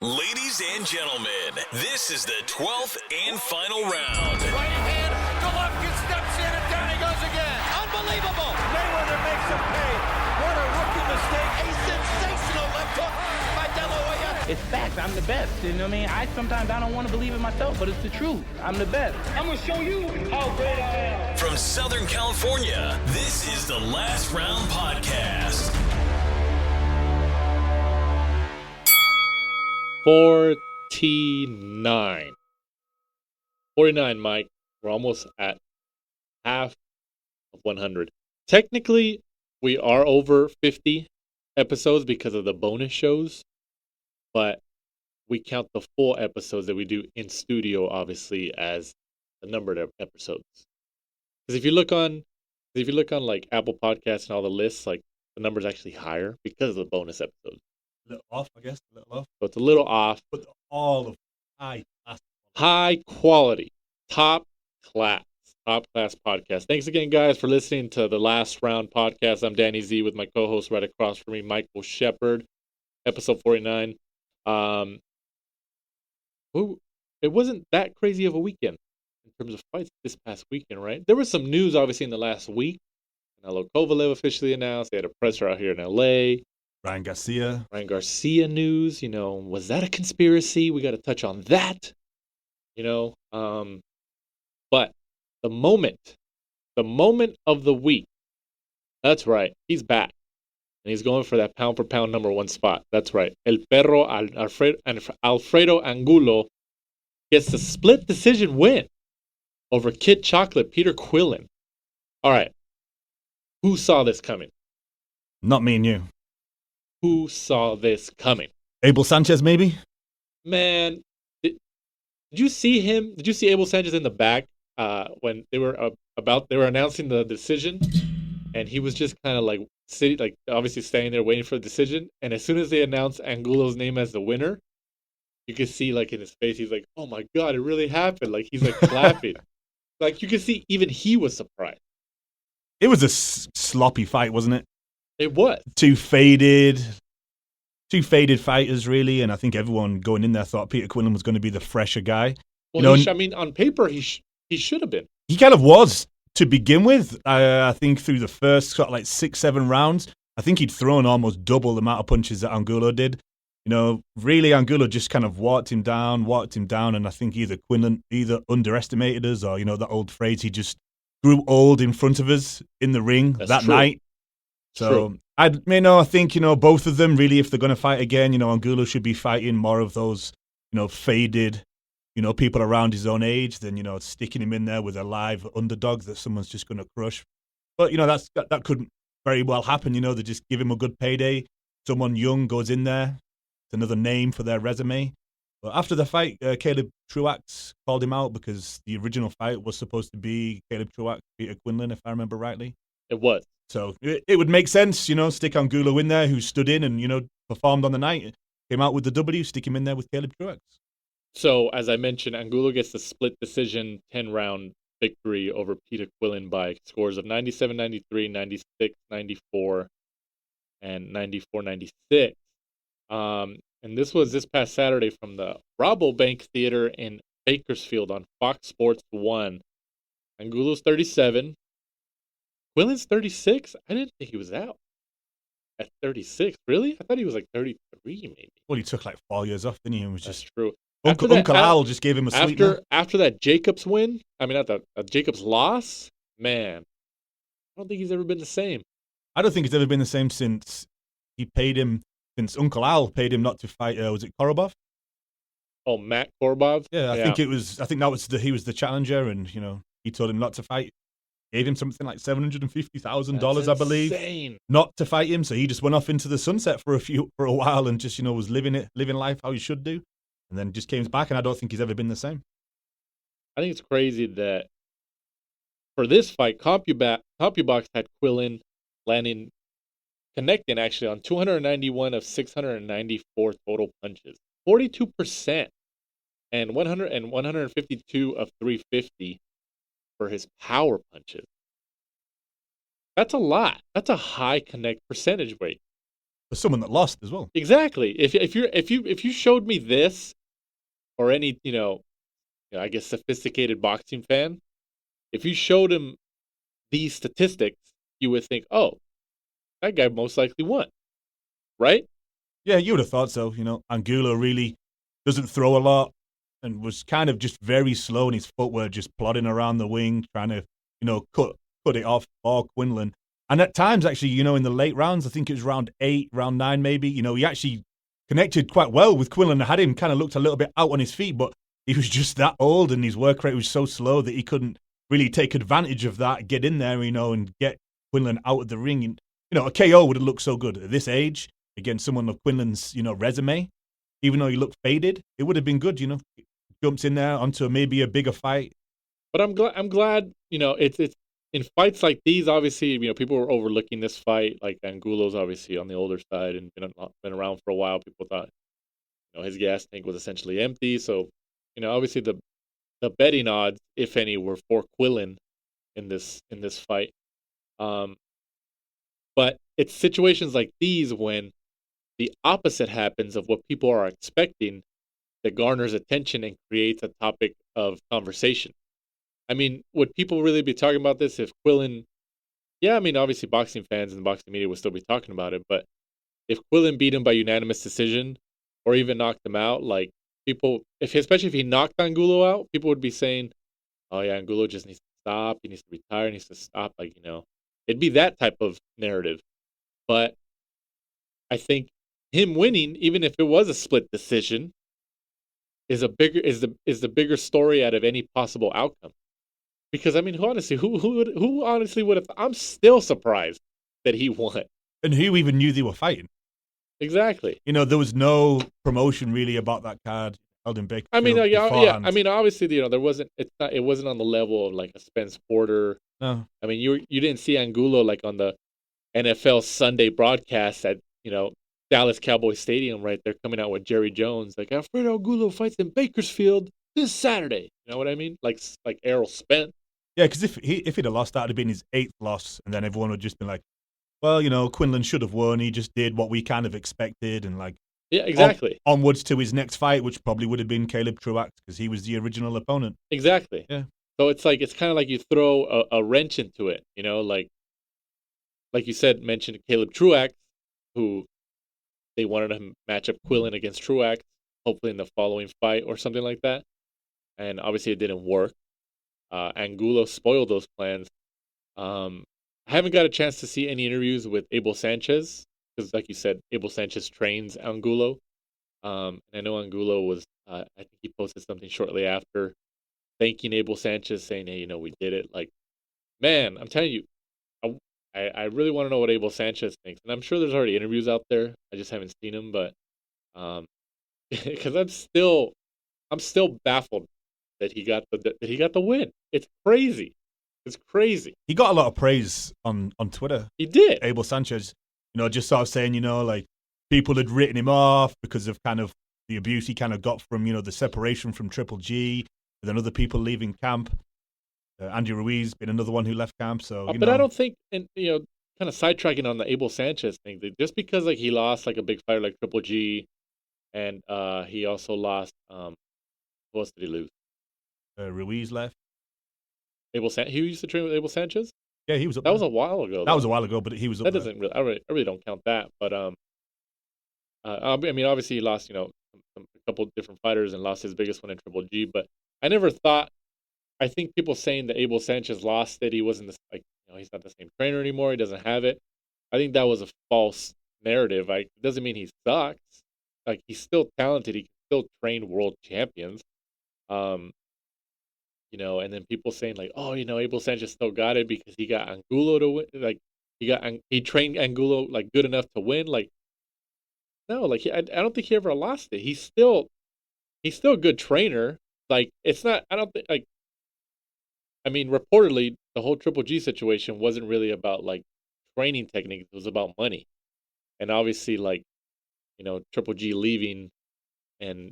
Ladies and gentlemen, this is the 12th and final round. Right hand, Golovkin steps in and down he goes again. Unbelievable. Mayweather makes him pay. What a rookie mistake. A sensational left hook by De La Hoya. It's facts. I'm the best. You know what I mean? Sometimes I don't want to believe it myself, but it's the truth. I'm the best. I'm going to show you how great I am. From Southern California, this is the Last Round Podcast. 49, Mike. We're almost at half of 100. Technically, we are over 50 episodes because of the bonus shows, but we count the full episodes that we do in studio, obviously, as the number of episodes. Because if you look on like Apple Podcasts and all the lists, like the number's actually higher because of the bonus episodes. A little off, I guess. A little off. So it's a little off. But all of high quality, top class podcast. Thanks again, guys, for listening to the Last Round Podcast. I'm Danny Z with my co-host right across from me, Michael Shepard. Episode 49. It wasn't that crazy of a weekend in terms of fights this past weekend, right? There was some news, obviously, in the last week. Canelo Kovalev officially announced. They had a presser out here in L.A. Ryan Garcia news, was that a conspiracy? We got to touch on that, but the moment of the week, that's right, he's back, and he's going for that pound for pound number one spot. That's right, El Perro Alfredo Angulo gets the split decision win over Kid Chocolate Peter Quillin. All right, who saw this coming? Not me and you. Who saw this coming? Abel Sanchez, maybe? Man, did you see him? Did you see Abel Sanchez in the back when they were announcing the decision? And he was just kind of like sitting, like obviously standing there waiting for the decision. And as soon as they announced Angulo's name as the winner, you could see like in his face, he's like, "Oh my God, it really happened!" Like he's like clapping. Like you could see even he was surprised. It was a sloppy fight, wasn't it? It was. Two faded fighters, really, and I think everyone going in there thought Peter Quillin was going to be the fresher guy. Well, on paper, he should have been. He kind of was to begin with. I think through the first sort of like 6-7 rounds, I think he'd thrown almost double the amount of punches that Angulo did. Really, Angulo just kind of walked him down, and I think either Quillin underestimated us, or that old phrase, he just grew old in front of us in the ring. That's that true. Night. So I think both of them really, if they're going to fight again, Angulo should be fighting more of those faded people around his own age than sticking him in there with a live underdog that someone's just going to crush. But that could very well happen. They just give him a good payday. Someone young goes in there. It's another name for their resume. But after the fight, Caleb Truax called him out because the original fight was supposed to be Caleb Truax, Peter Quillin, if I remember rightly. It was. So it would make sense, stick Angulo in there, who stood in and, performed on the night, came out with the W, stick him in there with Caleb Truax. So, as I mentioned, Angulo gets the split decision 10-round victory over Peter Quillin by scores of 97-93, 96-94, and 94-96. And this was this past Saturday from the Rabobank Theater in Bakersfield on Fox Sports 1. Angulo's 37. Quillin's 36? I didn't think he was out at 36. Really? I thought he was like 33 maybe. Well, he took like 4 years off, didn't he? It was That's just true. Uncle Al just gave him a sweetener. After that Jacobs win, not that Jacobs loss, man, I don't think he's ever been the same. I don't think he's ever been the same since Uncle Al paid him not to fight, was it Korobov? Oh, Matt Korobov? Yeah, I think he was the challenger, and he told him not to fight. Gave him something like $750,000, I believe, insane. Not to fight him. So he just went off into the sunset for a while and just was living life how he should do, and then just came back. And I don't think he's ever been the same. I think it's crazy that for this fight, CompuBox had Quillin connecting actually on 291 of 694 total punches, 42%, and 152 of 350. For his power punches. That's a lot. That's a high connect percentage rate. for someone that lost as well. Exactly. If you showed me this, or any I guess sophisticated boxing fan, if you showed him these statistics, you would think, oh, that guy most likely won, right? Yeah, you would have thought so. Angulo really doesn't throw a lot and was kind of just very slow in his footwork, just plodding around the wing, trying to, cut it off for Quinlan. And at times, actually, in the late rounds, I think it was round 8, round 9 maybe, he actually connected quite well with Quinlan. I had him kind of looked a little bit out on his feet, but he was just that old and his work rate was so slow that he couldn't really take advantage of that, get in there, and get Quinlan out of the ring. And, a KO would have looked so good at this age against someone of Quinlan's, resume. Even though he looked faded, it would have been good, Jumps in there onto maybe a bigger fight. But I'm glad, it's in fights like these, obviously, people were overlooking this fight. Like Angulo's obviously on the older side and been around for a while. People thought, his gas tank was essentially empty. So, obviously the betting odds, if any, were for Quillin in this fight. But it's situations like these when the opposite happens of what people are expecting that garners attention and creates a topic of conversation. I mean, would people really be talking about this if Quillin... Yeah, I mean, obviously boxing fans and the boxing media would still be talking about it, but if Quillin beat him by unanimous decision or even knocked him out, like, people, especially if he knocked Angulo out, people would be saying, oh yeah, Angulo just needs to stop, he needs to retire, he needs to stop, it'd be that type of narrative. But I think him winning, even if it was a split decision, is the bigger story out of any possible outcome. Because I mean, who honestly would have? I'm still surprised that he won. And who even knew they were fighting? Exactly. There was no promotion really about that card held in Bakersfield. I mean, yeah. I mean, obviously, there wasn't. It wasn't on the level of like a Spence Porter. No. I mean, you didn't see Angulo like on the NFL Sunday broadcast at Dallas Cowboy Stadium, right? They're coming out with Jerry Jones, like Alfredo Angulo fights in Bakersfield this Saturday. You know what I mean? Like Errol Spence. Yeah, because if he'd have lost, that would have been his 8th loss, and then everyone would just been like, well, Quinlan should have won. He just did what we kind of expected, and like, yeah, exactly. Onwards to his next fight, which probably would have been Caleb Truax because he was the original opponent. Exactly. Yeah. So it's kind of like you throw a wrench into it, like you said, mentioned Caleb Truax, who they wanted to match up Quillin against Truax, hopefully in the following fight or something like that. And obviously it didn't work. Angulo spoiled those plans. I haven't got a chance to see any interviews with Abel Sanchez because, like you said, Abel Sanchez trains Angulo. And I know Angulo was, I think he posted something shortly after thanking Abel Sanchez, saying, hey, we did it. Like, man, I'm telling you, I really want to know what Abel Sanchez thinks. And I'm sure there's already interviews out there. I just haven't seen them, but because I'm still baffled that he got the win. It's crazy. It's crazy. He got a lot of praise on Twitter. He did. Abel Sanchez, just sort of saying, like people had written him off because of kind of the abuse he kind of got from, the separation from Triple G, and then other people leaving camp. Andy Ruiz being another one who left camp. So, but I don't think, and kind of sidetracking on the Abel Sanchez thing, just because like he lost like a big fighter like Triple G, and he also lost. Who else did he lose? Ruiz left. He used to train with Abel Sanchez. Yeah, he was up that there. was a while ago. That was a while ago, but he was up that there. Doesn't really. I really don't count that. But I mean, obviously he lost a couple different fighters and lost his biggest one in Triple G. But I never thought. I think people saying that Abel Sanchez lost it, he wasn't he's not the same trainer anymore. He doesn't have it. I think that was a false narrative. It doesn't mean he sucks. Like, he's still talented. He can still train world champions. And then people saying like, oh, Abel Sanchez still got it because he got Angulo to win. Like, he trained Angulo like good enough to win. Like, no, like I don't think he ever lost it. He's still a good trainer. Like, it's not. I don't think like. I mean, reportedly, the whole Triple G situation wasn't really about like training techniques. It was about money, and obviously, like, Triple G leaving and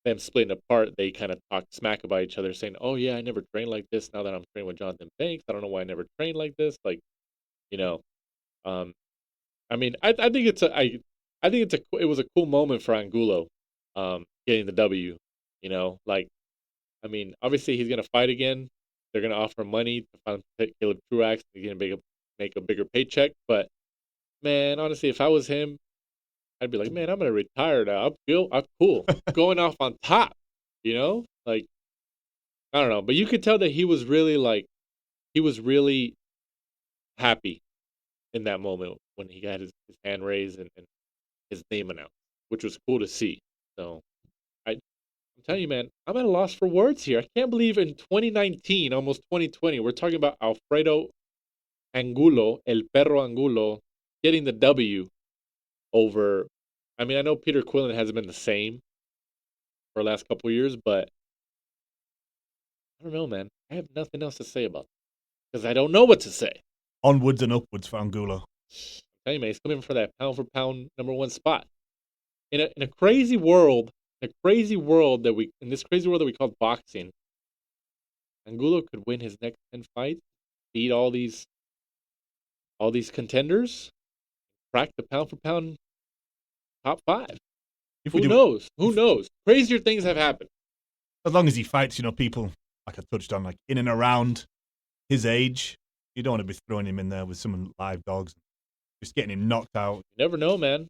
them splitting apart, they kind of talked smack about each other, saying, "Oh yeah, I never trained like this. Now that I'm training with Jonathan Banks, I don't know why I never trained like this." Like, I mean, I think I think it was a cool moment for Angulo, getting the W. You know, like, I mean, obviously he's gonna fight again. They're gonna offer money to find Caleb Truax. He's gonna make a bigger paycheck. But man, honestly, if I was him, I'd be like, man, I'm gonna retire now. I'm cool, going off on top. You know, like, I don't know, but you could tell that he was really happy in that moment when he got his hand raised and his name announced, which was cool to see. So I'm telling you, man, I'm at a loss for words here. I can't believe in 2019, almost 2020, we're talking about Alfredo Angulo, El Perro Angulo, getting the W over. I mean, I know Peter Quillin hasn't been the same for the last couple of years, but I don't know, man. I have nothing else to say about it because I don't know what to say. Onwards and upwards for Angulo. Anyway, he's coming for that pound for pound #1 spot. In a crazy world, in this crazy world that we call boxing, Angulo could win his next 10 fights, beat all these contenders, crack the pound for pound top 5. Who knows? Who knows? Crazier things have happened. As long as he fights, people, like I touched on, like in and around his age, you don't want to be throwing him in there with some live dogs, just getting him knocked out. You never know, man.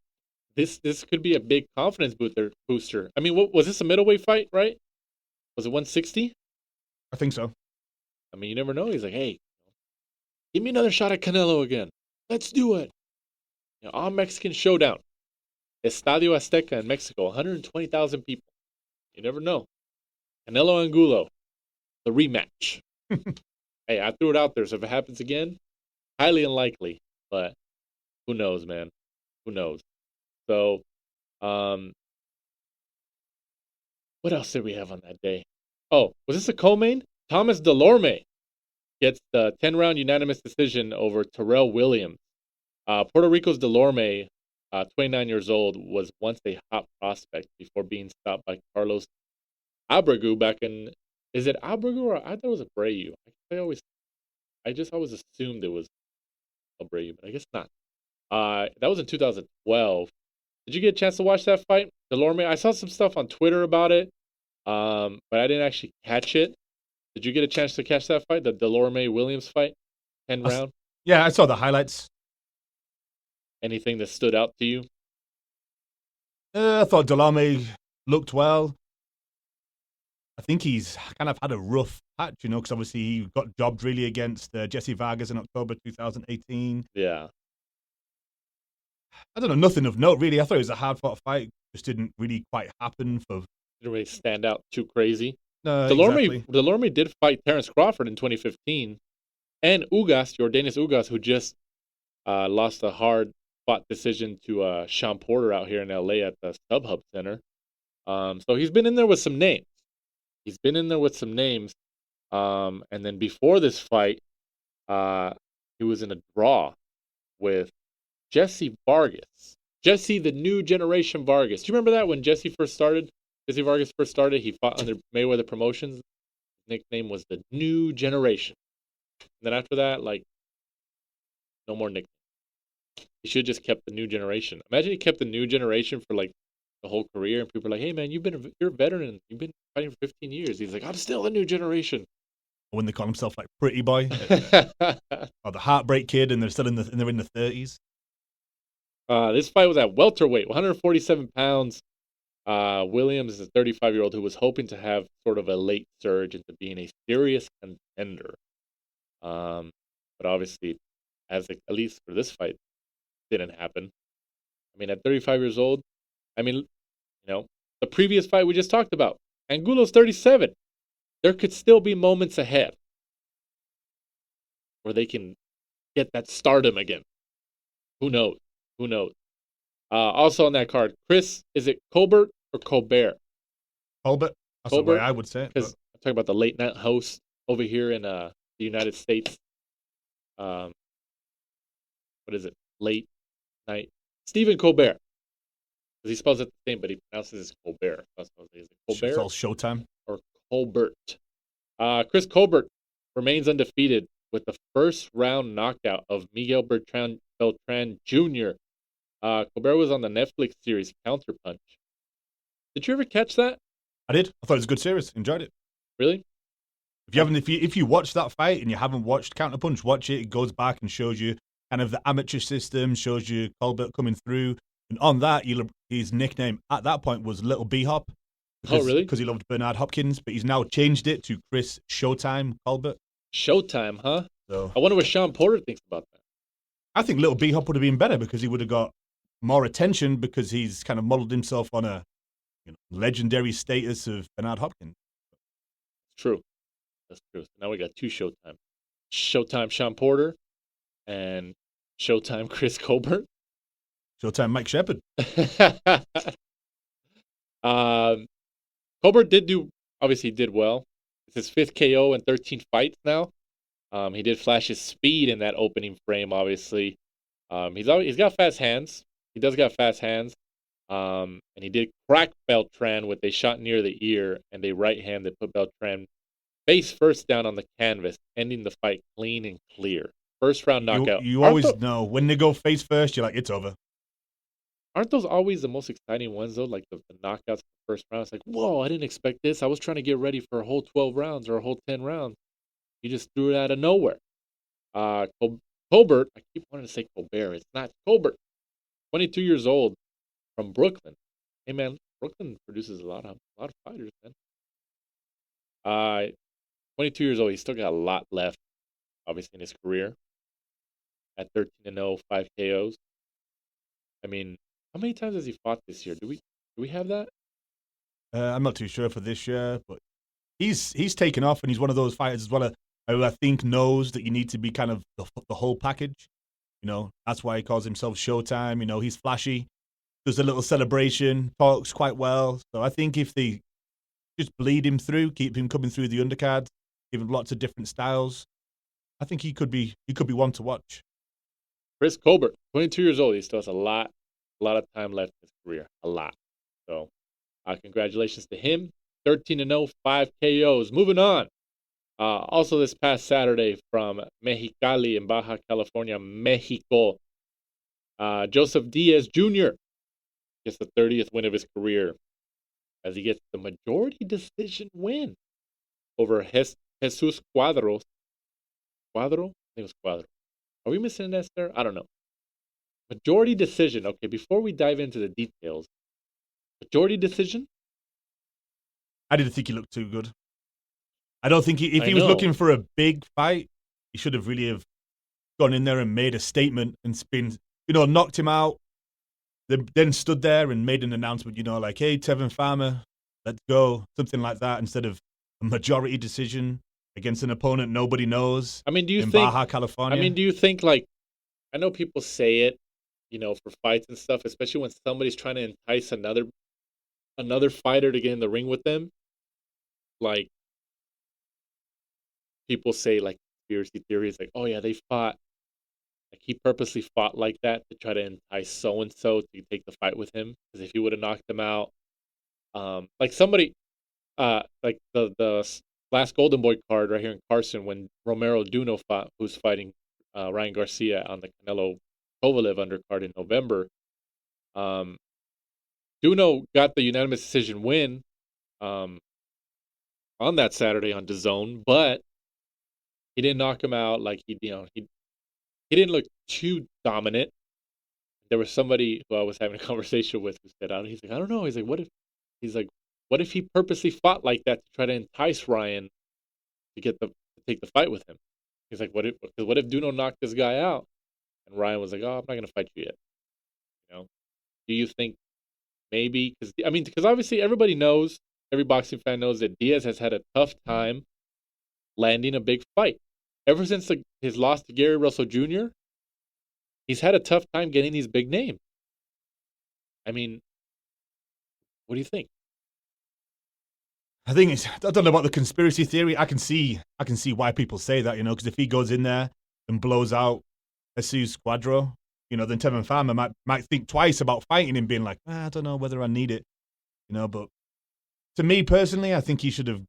This could be a big confidence booster. I mean, what was this, a middleweight fight, right? Was it 160? I think so. I mean, you never know. He's like, hey, give me another shot at Canelo again. Let's do it. All Mexican showdown. Estadio Azteca in Mexico, 120,000 people. You never know. Canelo Angulo, the rematch. Hey, I threw it out there, so if it happens again, highly unlikely. But who knows, man? Who knows? So, what else did we have on that day? Oh, was this a co-main? Thomas Dulorme gets the 10-round unanimous decision over Terrell Williams. Puerto Rico's Dulorme, 29 years old, was once a hot prospect before being stopped by Carlos Abreu back in. Is it Abreu or I thought it was Abreu? I just always assumed it was Abreu, but I guess not. That was in 2012. Did you get a chance to watch that fight, Dulorme? I saw some stuff on Twitter about it, but I didn't actually catch it. Did you get a chance to catch that fight, the Dulorme Williams fight, 10 round? Yeah, I saw the highlights. Anything that stood out to you? I thought Dulorme looked well. I think he's kind of had a rough patch, because obviously he got jobbed really against Jesse Vargas in October 2018. Yeah. I don't know, nothing of note, really. I thought it was a hard-fought fight. Just didn't really quite happen. Didn't really stand out too crazy. Exactly. Dulorme did fight Terrence Crawford in 2015. And Jordanis Ugas, who just lost a hard-fought decision to Sean Porter out here in L.A. at the StubHub Center. So he's been in there with some names. And then before this fight, he was in a draw with Jesse Vargas. Jesse, the new generation Vargas. Do you remember that when Jesse Vargas first started, he fought under Mayweather Promotions. His nickname was the New Generation. And then after that, no more nickname. He should have just kept the New Generation. Imagine he kept the New Generation for the whole career, and people are like, hey man, you're a veteran, you've been fighting for 15 years. He's like, I'm still the New Generation. When they call himself Pretty Boy, or the Heartbreak Kid, and they're in the 30s. This fight was at welterweight, 147 pounds. Williams is a 35-year-old who was hoping to have sort of a late surge into being a serious contender. But obviously, at least for this fight, didn't happen. I mean, at 35 years old, the previous fight we just talked about, Angulo's 37. There could still be moments ahead where they can get that stardom again. Who knows? Also on that card, Chris, is it Colbert or Colbert? Colbert. That's the way I would say it. Because I'm talking about the late night host over here in the United States. What is it? Late night. Stephen Colbert. Because he spells it the same, but he pronounces it Colbert. That's what it is. Colbert? It's all Showtime. Or Colbert. Chris Colbert remains undefeated with the first round knockout of Miguel Beltran Jr. Colbert was on the Netflix series Counterpunch. Did you ever catch that? I did. I thought it was a good series. Enjoyed it. Really? If you watch that fight and you haven't watched Counterpunch, watch it. It goes back and shows you kind of the amateur system, shows you Colbert coming through. And on that, his nickname at that point was Little B-Hop. Really? Because he loved Bernard Hopkins, but he's now changed it to Chris Showtime Colbert. Showtime, huh? So I wonder what Sean Porter thinks about that. I think Little B-Hop would have been better because he would have got more attention because he's kind of modeled himself on a legendary status of Bernard Hopkins. True. That's true. So now we got two Showtime. Showtime Sean Porter and Showtime Chris Colbert. Showtime Mike Shepard. Colbert obviously did well. It's his 5th KO in 13 fights now. He did flash his speed in that opening frame, obviously. He's got fast hands. He does got fast hands. And he did crack Beltran with a shot near the ear and a right hand that put Beltran face first down on the canvas, ending the fight clean and clear. First round knockout. You always know when they go face first, you're like, it's over. Aren't those always the most exciting ones, though? Like the knockouts in the first round. It's like, whoa, I didn't expect this. I was trying to get ready for a whole 12 rounds or a whole 10 rounds. You just threw it out of nowhere. Colbert, I keep wanting to say Colbert. It's not Colbert. 22 years old from Brooklyn. Hey, man, Brooklyn produces a lot of fighters, man. 22 years old. He's still got a lot left, obviously, in his career. At 13-0, 5 KOs. I mean, how many times has he fought this year? Do we have that? I'm not too sure for this year, but he's taken off, and he's one of those fighters as well who I think knows that you need to be kind of the whole package. That's why he calls himself Showtime. He's flashy, does a little celebration, talks quite well. So I think if they just bleed him through, keep him coming through the undercard, give him lots of different styles, I think he could be one to watch. Chris Colbert, 22 years old. He still has a lot of time left in his career. A lot. So, congratulations to him. 13-0, 5 KOs. Moving on. Also this past Saturday from Mexicali in Baja California, Mexico, Joseph Diaz Jr. gets the 30th win of his career as he gets the majority decision win over Jesus Cuadro. I think it was Cuadro. Are we missing an S there? I don't know. Majority decision. Okay, before we dive into the details, majority decision? I didn't think he looked too good. I don't think if he was looking for a big fight, he should have really gone in there and made a statement and knocked him out. Then stood there and made an announcement, like, hey, Tevin Farmer, let's go. Something like that instead of a majority decision against an opponent nobody knows. I mean, in Baja California? I mean, do you think, like, I know people say it, for fights and stuff, especially when somebody's trying to entice another fighter to get in the ring with them. Like, people say, like, conspiracy theories, like, oh yeah, they fought, like, he purposely fought like that to try to entice so-and-so to take the fight with him, because if he would have knocked him out, like somebody, like the last Golden Boy card right here in Carson, when Romero Duno fought, who's fighting Ryan Garcia on the Canelo Kovalev undercard in November. Duno got the unanimous decision win on that Saturday on DAZN, but he didn't knock him out. Like, he didn't look too dominant. There was somebody who I was having a conversation with who said, he's like, I don't know. He's like, what if he purposely fought like that to try to entice Ryan to take the fight with him? He's like, what if Duno knocked this guy out? And Ryan was like, oh, I'm not going to fight you yet. Do you think maybe, because obviously everybody knows, every boxing fan knows that Diaz has had a tough time landing a big fight. Ever since his loss to Gary Russell Jr., he's had a tough time getting these big names. I mean, what do you think? I don't know about the conspiracy theory. I can see why people say that, because if he goes in there and blows out Jesus Cuadro, then Tevin Farmer might think twice about fighting him, being like, I don't know whether I need it, but to me personally, I think he should have,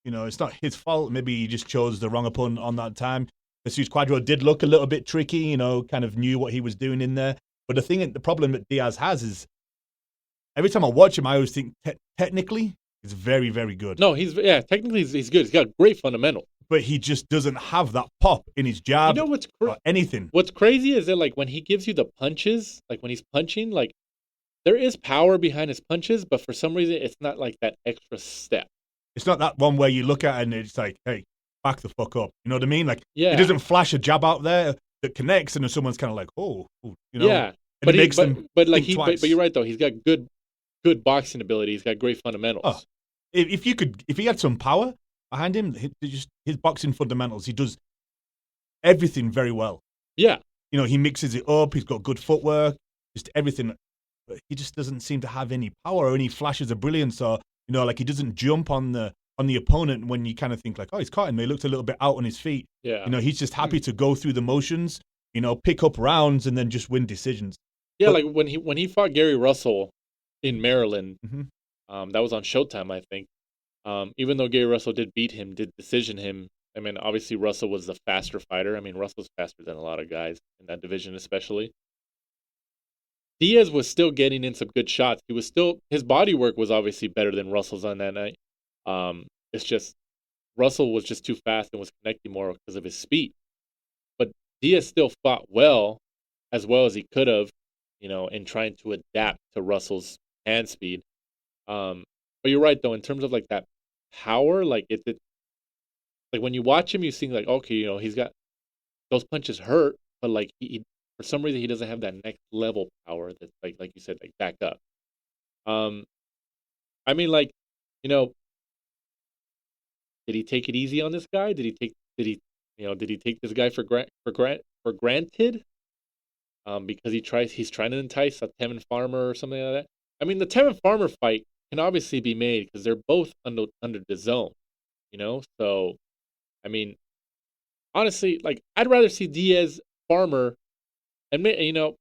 it's not his fault. Maybe he just chose the wrong opponent on that time. Jesus Cuadro did look a little bit tricky, kind of knew what he was doing in there. But the problem that Diaz has is every time I watch him, I always think technically he's very, very good. No, technically he's good. He's got great fundamentals. But he just doesn't have that pop in his jab. You know what's or anything. What's crazy is that like when he gives you the punches, like when he's punching, like there is power behind his punches, but for some reason it's not like that extra step. It's not that one where you look at it and it's like, hey, back the fuck up. You know what I mean? Like, yeah. He doesn't flash a jab out there that connects, and then someone's kind of like, you know. Yeah, but you're right though. He's got good boxing ability. He's got great fundamentals. Oh, if he had some power behind him, his boxing fundamentals, he does everything very well. Yeah, you know, he mixes it up. He's got good footwork, just everything. But he just doesn't seem to have any power or any flashes of brilliance, or you know, like he doesn't jump on the opponent when you kind of think like, oh, he's caught him. He looks a little bit out on his feet. Yeah, you know, he's just happy to go through the motions, you know, pick up rounds and then just win decisions. Yeah, like when he fought Gary Russell in Maryland, mm-hmm. That was on Showtime, I think. Even though Gary Russell did decision him. I mean, obviously Russell was the faster fighter. I mean, Russell's faster than a lot of guys in that division, especially. Diaz was still getting in some good shots. His body work was obviously better than Russell's on that night. It's just Russell was just too fast and was connecting more because of his speed. But Diaz still fought well as he could have, you know, in trying to adapt to Russell's hand speed. But you're right though, in terms of like that power, like it like when you watch him, you think like, okay, you know, he's got those punches hurt, but like he for some reason he doesn't have that next level power that's like you said, like back up. I mean, like, you know, did he take it easy on this guy? Did he take this guy for granted? Because he's trying to entice a Tevin Farmer or something like that. I mean, the Tevin Farmer fight can obviously be made because they're both under the zone, you know. So, I mean, honestly, like I'd rather see Diaz Farmer, and you know,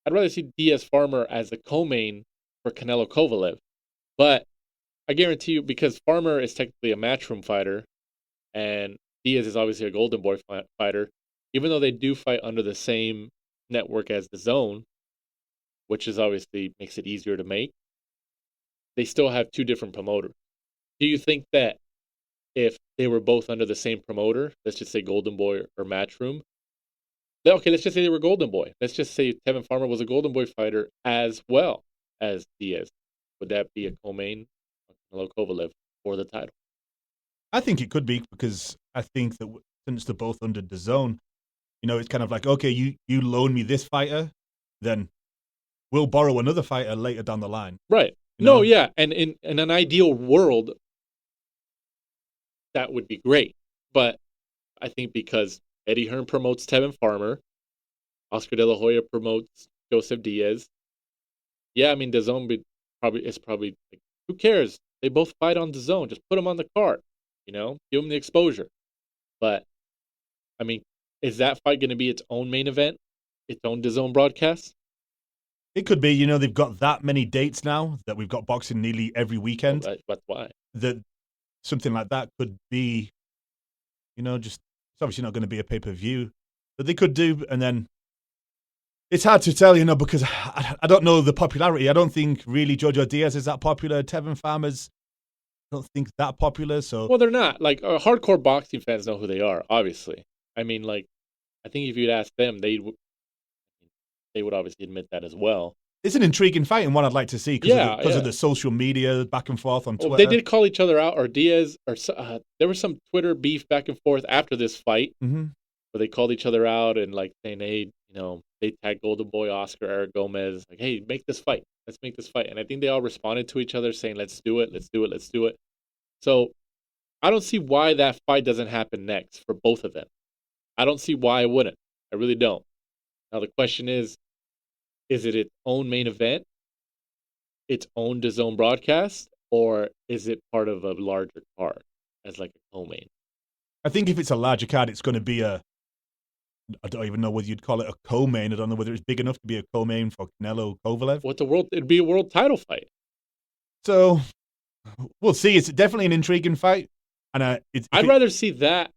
I'd rather see Diaz Farmer as a co-main for Canelo Kovalev, but I guarantee you, because Farmer is technically a matchroom fighter, and Diaz is obviously a Golden Boy fighter, even though they do fight under the same network as the Zone, which is obviously makes it easier to make, they still have two different promoters. Do you think that if they were both under the same promoter, let's just say Golden Boy or Matchroom, okay, let's just say they were Golden Boy. Let's just say Tevin Farmer was a Golden Boy fighter as well as Diaz. Would that be a co-main Canelo Kovalev for the title? I think it could be, because I think that since they're both under the Zone, you know, it's kind of like, okay, you loan me this fighter, then we'll borrow another fighter later down the line. Right. No, yeah. And in an ideal world, that would be great. But I think because Eddie Hearn promotes Tevin Farmer, Oscar De La Hoya promotes Joseph Diaz. Yeah, I mean, the Zone is probably like, who cares? They both fight on the Zone. Just put them on the card, you know, give them the exposure. But, I mean, is that fight going to be its own main event, its own DAZN broadcast? It could be. You know, they've got that many dates now that we've got boxing nearly every weekend. That's why. That something like that could be, you know, just it's obviously not going to be a pay-per-view, but they could do. And then it's hard to tell, you know, because I don't know the popularity. I don't think really Jojo Diaz is that popular. Tevin Farmer's, I don't think that popular. So well, they're not. Like hardcore boxing fans know who they are, obviously. I mean, like, I think if you'd ask them, they would obviously admit that as well. It's an intriguing fight and one I'd like to see because of the social media back and forth on Twitter. They did call each other out, or Diaz, or there was some Twitter beef back and forth after this fight, where they called each other out and like saying, hey, you know, they tagged Golden Boy Oscar, Eric Gomez, like, hey, make this fight. Let's make this fight. And I think they all responded to each other saying, let's do it, let's do it, let's do it. So I don't see why that fight doesn't happen next for both of them. I don't see why it wouldn't. I really don't. Now the question is it its own main event, its own DAZN broadcast, or is it part of a larger card as like a co-main? I think if it's a larger card, it's going to be I don't even know whether you'd call it a co-main. I don't know whether it's big enough to be a co-main for Canelo Kovalev. It'd be a world title fight. So we'll see. It's definitely an intriguing fight, and I'd rather see that.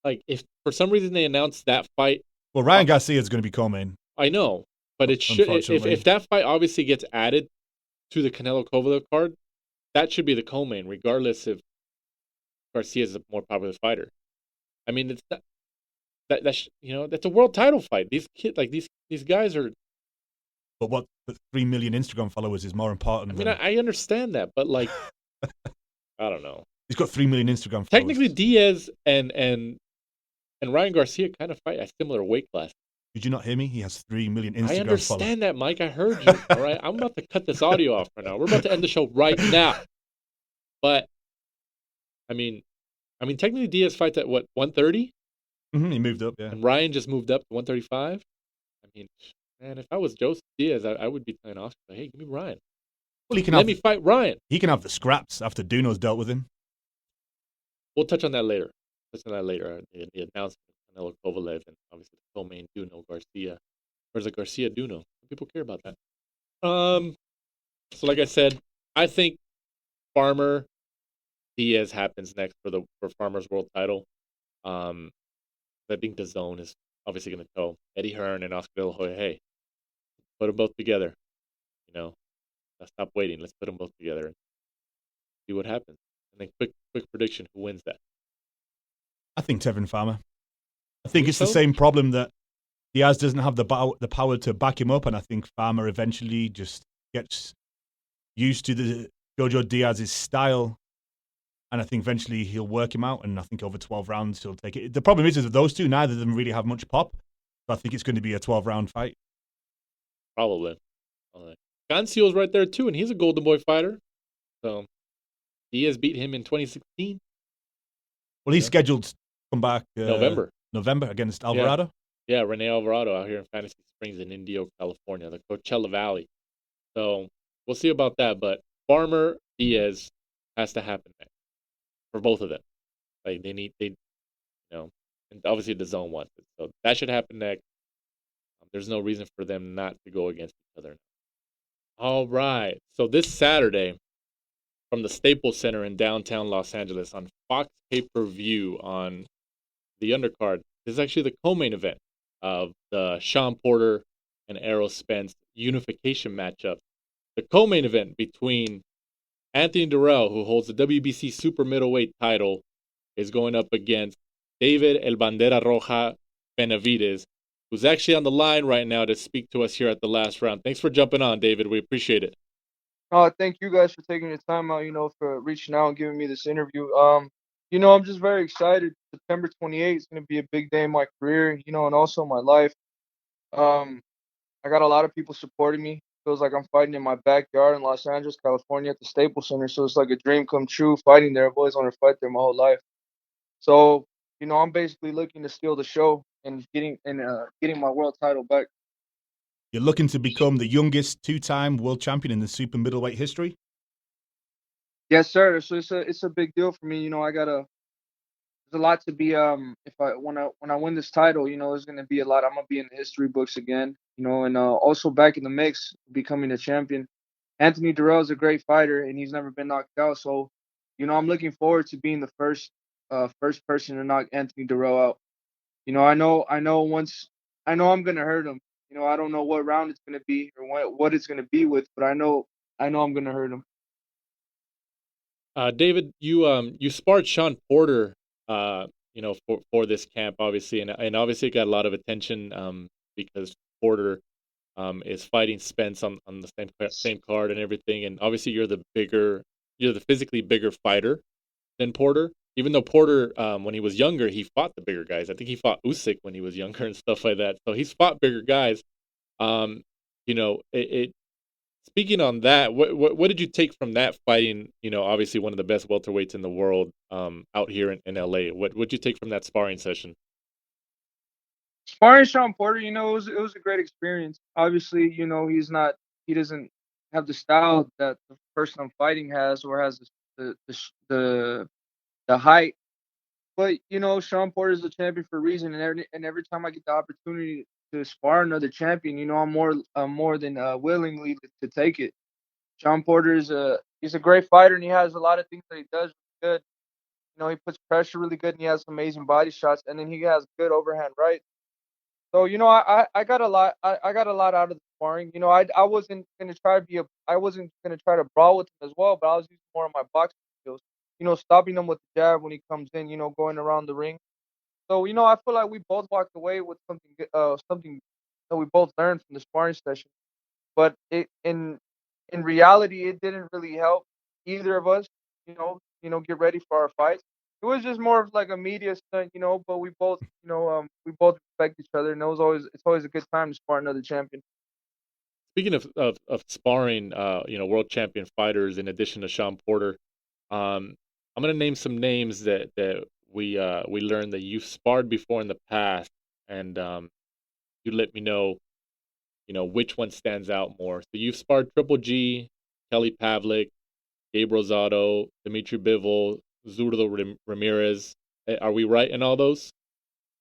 Like, if for some reason they announced that fight. Well, Ryan Garcia is going to be co-main. I know, But it should, if unfortunately. that fight obviously gets added to the Canelo Kovalev card, that should be the co-main, regardless if Garcia is a more popular fighter. I mean, it's not, that's a world title fight. These guys are. But what, the 3 million Instagram followers is more important. I mean, I understand that, but like, I don't know. He's got 3 million Instagram followers. Technically, Diaz and Ryan Garcia kind of fight a similar weight class. Did you not hear me? He has 3 million Instagram I followers. understand that, Mike. I heard you. All right, I'm about to cut this audio off right now. We're about to end the show right now. But I mean, technically, Diaz fights at what, 130? He moved up, yeah. And Ryan just moved up to 135. I mean, man, if I was Joseph Diaz, I would be telling Oscar, hey, give me Ryan. Well, Let me fight Ryan. He can have the scraps after Duno's dealt with him. We'll touch on that later. The announcement of Canelo Kovalev and obviously the co-main Duno Garcia. Or is it Garcia Duno? People care about that. So like I said, I think Farmer Diaz happens next for Farmer's world title. I think the zone is obviously going to tell Eddie Hearn and Oscar De La Hoya, hey, put them both together. Let's stop waiting. Let's put them both together and see what happens. And then quick prediction: who wins that? I think Tevin Farmer. I think it's the same problem that Diaz doesn't have the power to back him up, and I think Farmer eventually just gets used to the Jojo Diaz's style, and I think eventually he'll work him out, and I think over 12 rounds he'll take it. The problem is that those two, neither of them really have much pop, so I think it's going to be a 12-round fight. Probably. Cancio's right there too, and he's a Golden Boy fighter. So Diaz beat him in 2016. Well, he's scheduled to come back November against Alvarado. Yeah, Rene Alvarado out here in Fantasy Springs in Indio, California, the Coachella Valley. So we'll see about that. But Farmer Diaz has to happen next for both of them. Like and obviously the zone wants it. So that should happen next. There's no reason for them not to go against each other. All right. So this Saturday, from the Staples Center in downtown Los Angeles on Fox pay-per-view on the undercard, this is actually the co-main event of the Sean Porter and Errol Spence unification matchup. The co-main event between Anthony Dirrell, who holds the WBC super middleweight title, is going up against David El Bandera Roja Benavidez, who's actually on the line right now to speak to us here at the last round. Thanks for jumping on, David. We appreciate it. Thank you guys for taking the time out, for reaching out and giving me this interview. I'm just very excited. September 28th is going to be a big day in my career, and also my life. I got a lot of people supporting me. Feels like I'm fighting in my backyard in Los Angeles, California at the Staples Center. So it's like a dream come true fighting there. I've always wanted to fight there my whole life. So, I'm basically looking to steal the show and getting my world title back. You're looking to become the youngest two-time world champion in the super middleweight history? Yes, sir. So it's a big deal for me. There's a lot to be when I win this title, there's gonna be a lot. I'm gonna be in the history books again, and also back in the mix, becoming a champion. Anthony Dirrell is a great fighter and he's never been knocked out. So, I'm looking forward to being the first person to knock Anthony Dirrell out. I know I'm gonna hurt him. I don't know what round it's gonna be or what it's gonna be with, but I know I'm gonna hurt him. David, you sparred Sean Porter, for this camp, obviously, and obviously it got a lot of attention because Porter is fighting Spence on the same card and everything, and obviously you're the physically bigger fighter than Porter. Even though Porter, when he was younger, he fought the bigger guys. I think he fought Usyk when he was younger and stuff like that. So he's fought bigger guys. Speaking on that, what did you take from that fighting? Obviously one of the best welterweights in the world out here in LA. What did you take from that sparring session? Sparring Sean Porter, it was a great experience. Obviously, he doesn't have the style that the person I'm fighting has or has the height. But Sean Porter is a champion for a reason, and every time I get the opportunity to spar another champion, I'm more than willingly to take it. Sean Porter he's a great fighter, and he has a lot of things that he does good. He puts pressure really good, and he has amazing body shots, and then he has good overhand right. So I got a lot. I got a lot out of the sparring. I wasn't gonna try to brawl with him as well, but I was using more of my boxing skills. Stopping him with the jab when he comes in. Going around the ring. So I feel like we both walked away with something that we both learned from the sparring session. But in reality, it didn't really help either of us. Get ready for our fights. It was just more of like a media stunt, But we both respect each other, and it's always a good time to spar another champion. Speaking of sparring, world champion fighters in addition to Sean Porter, I'm gonna name some names that we learned that you've sparred before in the past, and you let me know, which one stands out more. So you've sparred Triple G, Kelly Pavlik, Gabe Rosado, Dimitri Bivol, Zurdo Ramirez. Are we right in all those?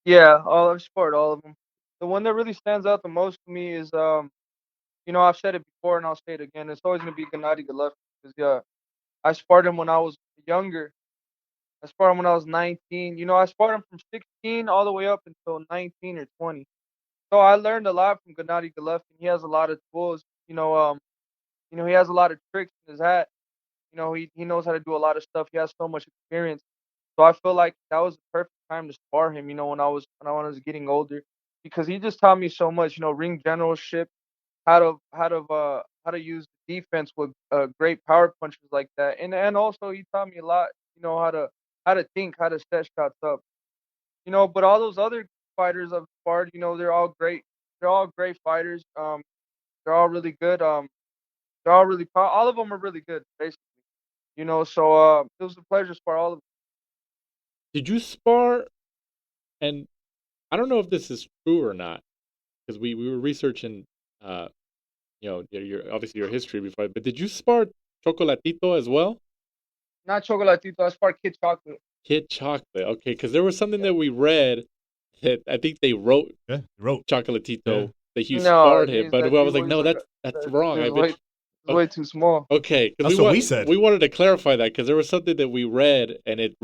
Yeah, I've sparred all of them. The one that really stands out the most to me is I've said it before and I'll say it again. It's always gonna be Gennady Golovkin because I sparred him when I was younger. I sparred him when I was 19. I sparred him from 16 all the way up until 19 or 20. So I learned a lot from Gennady Golovkin. He has a lot of tools. He has a lot of tricks in his hat. He knows how to do a lot of stuff. He has so much experience. So I feel like that was the perfect time to spar him. When I was getting older, because he just taught me so much. Ring generalship, how to use defense with great power punches like that, and also he taught me a lot. How to think, how to set shots up. But all those other fighters I've sparred, they're all great. They're all great fighters. They're all really good. They're all really all of them are really good, basically. So it was a pleasure to spar all of them. Did you spar? And I don't know if this is true or not, because we were researching, your obviously your history before. But did you spar Chocolatito as well? Not Chocolatito, I sparred Kid Chocolate. Kid Chocolate, okay, because there was something that we read that I think they wrote Chocolatito Yeah. that you No, sparred him, but I was like, no, that's wrong. It's way too small. Okay, That's what we said. We wanted to clarify that because there was something that we read and it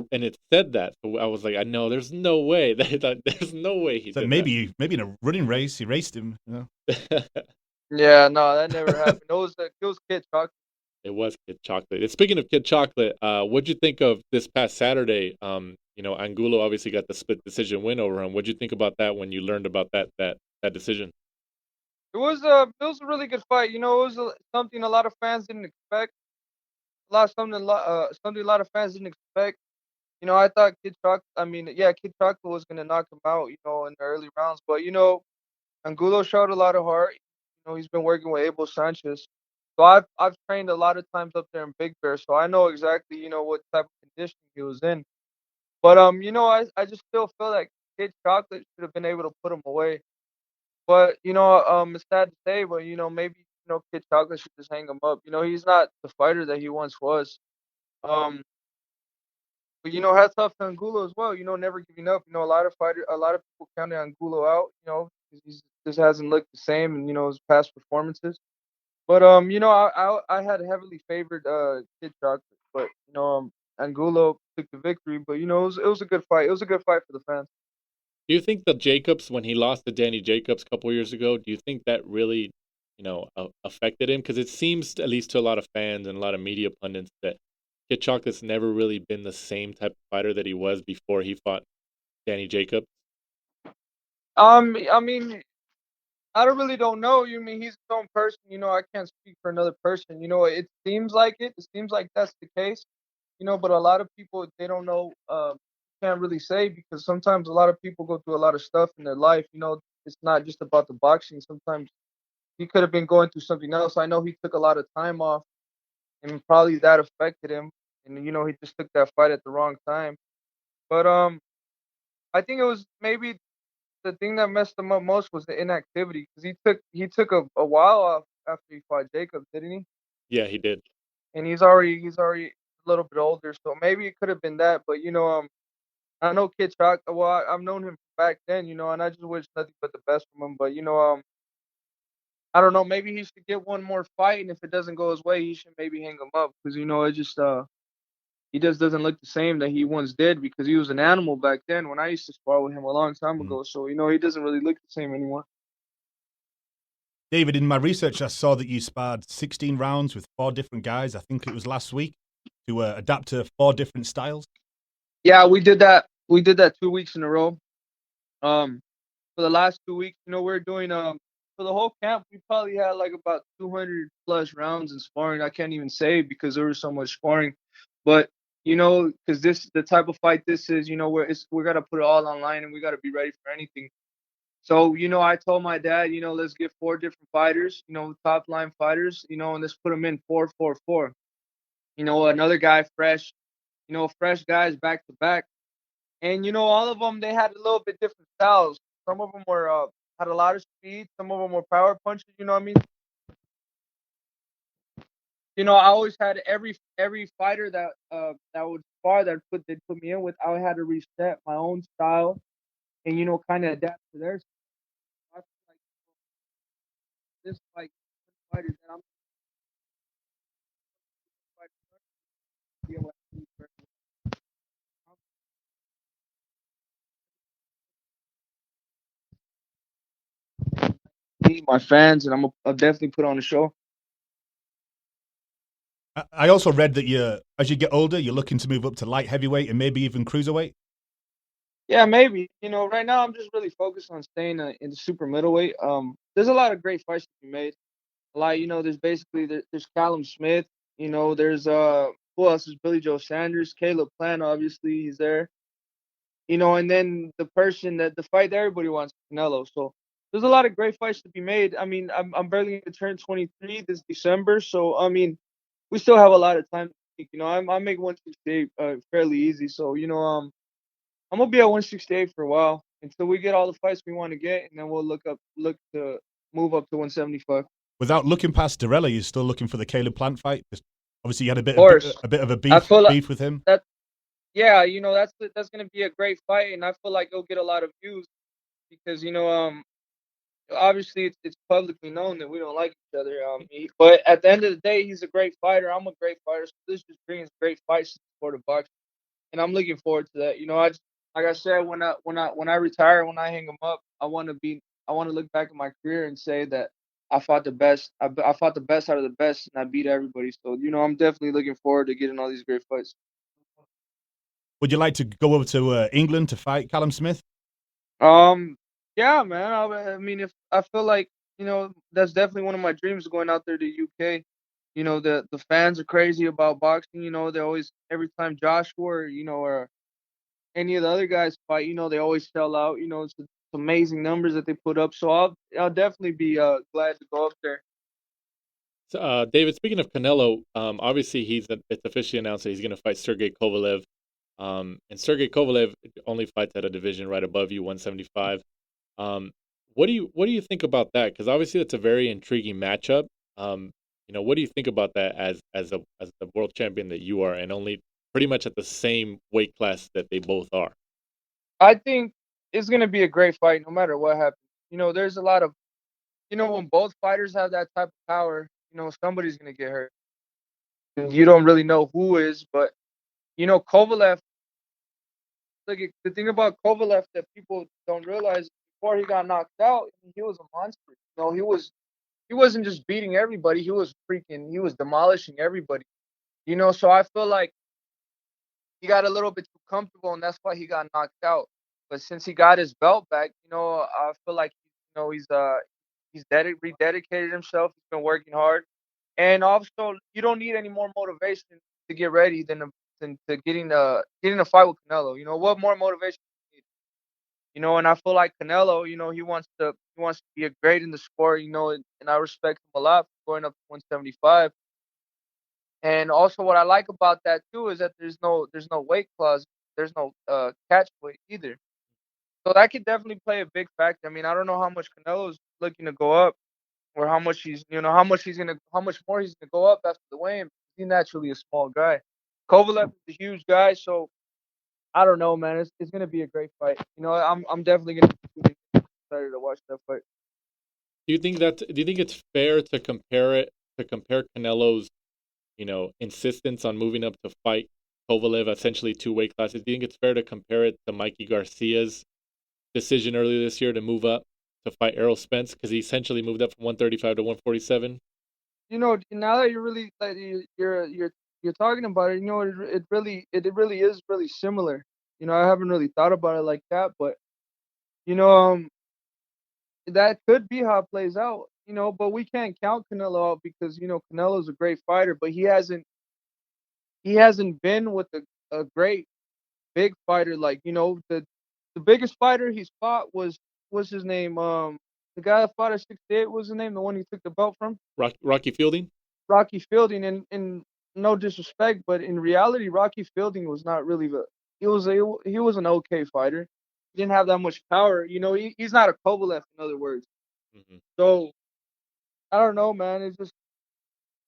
said that. So I was like, I know, there's no way there's no way he So did maybe in a running race he raced him. that. Yeah, no, that never happened. It was Kid Chocolate. It was Kid Chocolate. And speaking of Kid Chocolate, what'd you think of this past Saturday? Angulo obviously got the split decision win over him. What'd you think about that when you learned about that decision? It was a really good fight. It was something a lot of fans didn't expect. Something a lot of fans didn't expect. I thought Kid Chocolate. I mean, yeah, Kid Chocolate was gonna knock him out. In the early rounds, but Angulo showed a lot of heart. He's been working with Abel Sanchez. So I've trained a lot of times up there in Big Bear, so I know exactly what type of conditioning he was in. But I just still feel like Kid Chocolate should have been able to put him away. But it's sad to say, but maybe Kid Chocolate should just hang him up. He's not the fighter that he once was. Um, but hats off to Angulo as well. Never giving up. A lot of people counted Angulo out. 'Cause he just hasn't looked the same in his past performances. But I had heavily favored Kid Chocolate, but Angulo took the victory. But it was a good fight. It was a good fight for the fans. Do you think that Jacobs, when he lost to Danny Jacobs a couple years ago, do you think that really, affected him? Because it seems, at least to a lot of fans and a lot of media pundits, that Kid Chocolate's never really been the same type of fighter that he was before he fought Danny Jacobs. I mean, I don't know. You mean he's his own person? I can't speak for another person. It seems like it. It seems like that's the case. But a lot of people they don't know. Can't really say because sometimes a lot of people go through a lot of stuff in their life. It's not just about the boxing. Sometimes he could have been going through something else. I know he took a lot of time off, and probably that affected him. And he just took that fight at the wrong time. But I think it was maybe the thing that messed him up most was the inactivity because he took a while off after he fought Jacob, didn't he? Yeah, he did. And he's already a little bit older, so maybe it could have been that. But I know Kid Choc. Well, I've known him back then, and I just wish nothing but the best from him. But I don't know. Maybe he should get one more fight, and if it doesn't go his way, he should maybe hang him up because he just doesn't look the same that he once did because he was an animal back then when I used to spar with him a long time ago. So he doesn't really look the same anymore. David, in my research, I saw that you sparred 16 rounds with 4 different guys. I think it was last week to adapt to 4 different styles. Yeah, we did that. We did that 2 weeks in a row. For the last 2 weeks, we're doing for the whole camp, we probably had like about 200 plus rounds in sparring. I can't even say because there was so much sparring, but because the type of fight this is, we're gonna put it all online and we gotta be ready for anything. So, I told my dad, let's get 4 different fighters, top line fighters, and let's put them in 4-4-4. Another guy fresh, fresh guys back to back. And, all of them, they had a little bit different styles. Some of them were had a lot of speed. Some of them were power punches, you know what I mean? I always had every fighter that would spar they'd put me in with, I had to reset my own style and, kind of adapt to their style. I feel like this fighter that I'm my fans, and I'll definitely put on a show. I also read that as you get older, you're looking to move up to light heavyweight and maybe even cruiserweight. Yeah, maybe. Right now I'm just really focused on staying in the super middleweight. There's a lot of great fights to be made. There's Callum Smith. There's who else is Billy Joe Sanders, Caleb Plant, obviously he's there. And then the fight that everybody wants, Canelo. So there's a lot of great fights to be made. I mean, I'm barely going to turn 23 this December, so I mean, we still have a lot of time to think. I make 168 fairly easy, so I'm gonna be at 168 for a while until we get all the fights we want to get, and then we'll look to move up to 175. Without looking past Dirrell, you're still looking for the Caleb Plant fight. Obviously, you had a bit of a beef with him. Yeah, that's gonna be a great fight, and I feel like it'll get a lot of views because obviously it's publicly known that we don't like each other. But at the end of the day, he's a great fighter. I'm a great fighter, so this just brings great fights to the sport of boxing, and I'm looking forward to that. Like I said, when I retire, when I hang him up, I want to look back at my career and say that I fought the best. I fought the best out of the best, and I beat everybody. So I'm definitely looking forward to getting all these great fights. Would you like to go over to England to fight Callum Smith? Yeah, man. I mean, if I feel like that's definitely one of my dreams, going out there to UK. The fans are crazy about boxing. They always, every time Joshua or any of the other guys fight, they always sell out. It's amazing numbers that they put up. So I'll definitely be glad to go up there. So, David, speaking of Canelo, obviously it's officially announced that he's going to fight Sergey Kovalev. And Sergey Kovalev only fights at a division right above you, 175. What do you think about that? Because obviously that's a very intriguing matchup. What do you think about that as the world champion that you are, and only pretty much at the same weight class that they both are? I think it's gonna be a great fight, no matter what happens. There's a lot of, when both fighters have that type of power, somebody's gonna get hurt. You don't really know who is, but Kovalev. Look, the thing about Kovalev that people don't realize, before he got knocked out, he was a monster. He wasn't just beating everybody. He was demolishing everybody. So I feel like he got a little bit too comfortable, and that's why he got knocked out. But since he got his belt back, I feel like he's rededicated himself. He's been working hard, and also you don't need any more motivation to get ready than to getting a fight with Canelo. What more motivation do you need? And I feel like Canelo, he wants to be a great in the sport, and I respect him a lot for going up to 175. And also what I like about that too is that there's no weight clause, there's no catch weight either. So that could definitely play a big factor. I mean, I don't know how much Canelo's looking to go up, or how much how much more he's gonna go up after the weigh-in. He's naturally a small guy. Kovalev is a huge guy, so I don't know, man. It's gonna be a great fight. I'm definitely gonna be excited to watch that fight. Do you think it's fair to compare Canelo's, insistence on moving up to fight Kovalev, essentially 2 weight classes? Do you think it's fair to compare it to Mikey Garcia's decision earlier this year to move up to fight Errol Spence because he essentially moved up from 135 to 147? Now that you're really that you're talking about it, it really is really similar. I haven't really thought about it like that, but you know, that could be how it plays out. But we can't count Canelo out because Canelo's a great fighter, but he hasn't been with a great big fighter like the biggest fighter he's fought was his name the guy that fought at 68 was his name the one he took the belt from. Rocky Fielding? Rocky Fielding, and no disrespect, but in reality, Rocky Fielding was not really he was an okay fighter. He didn't have that much power. He's not a Kovalev, in other words. Hmm. So I don't know, man.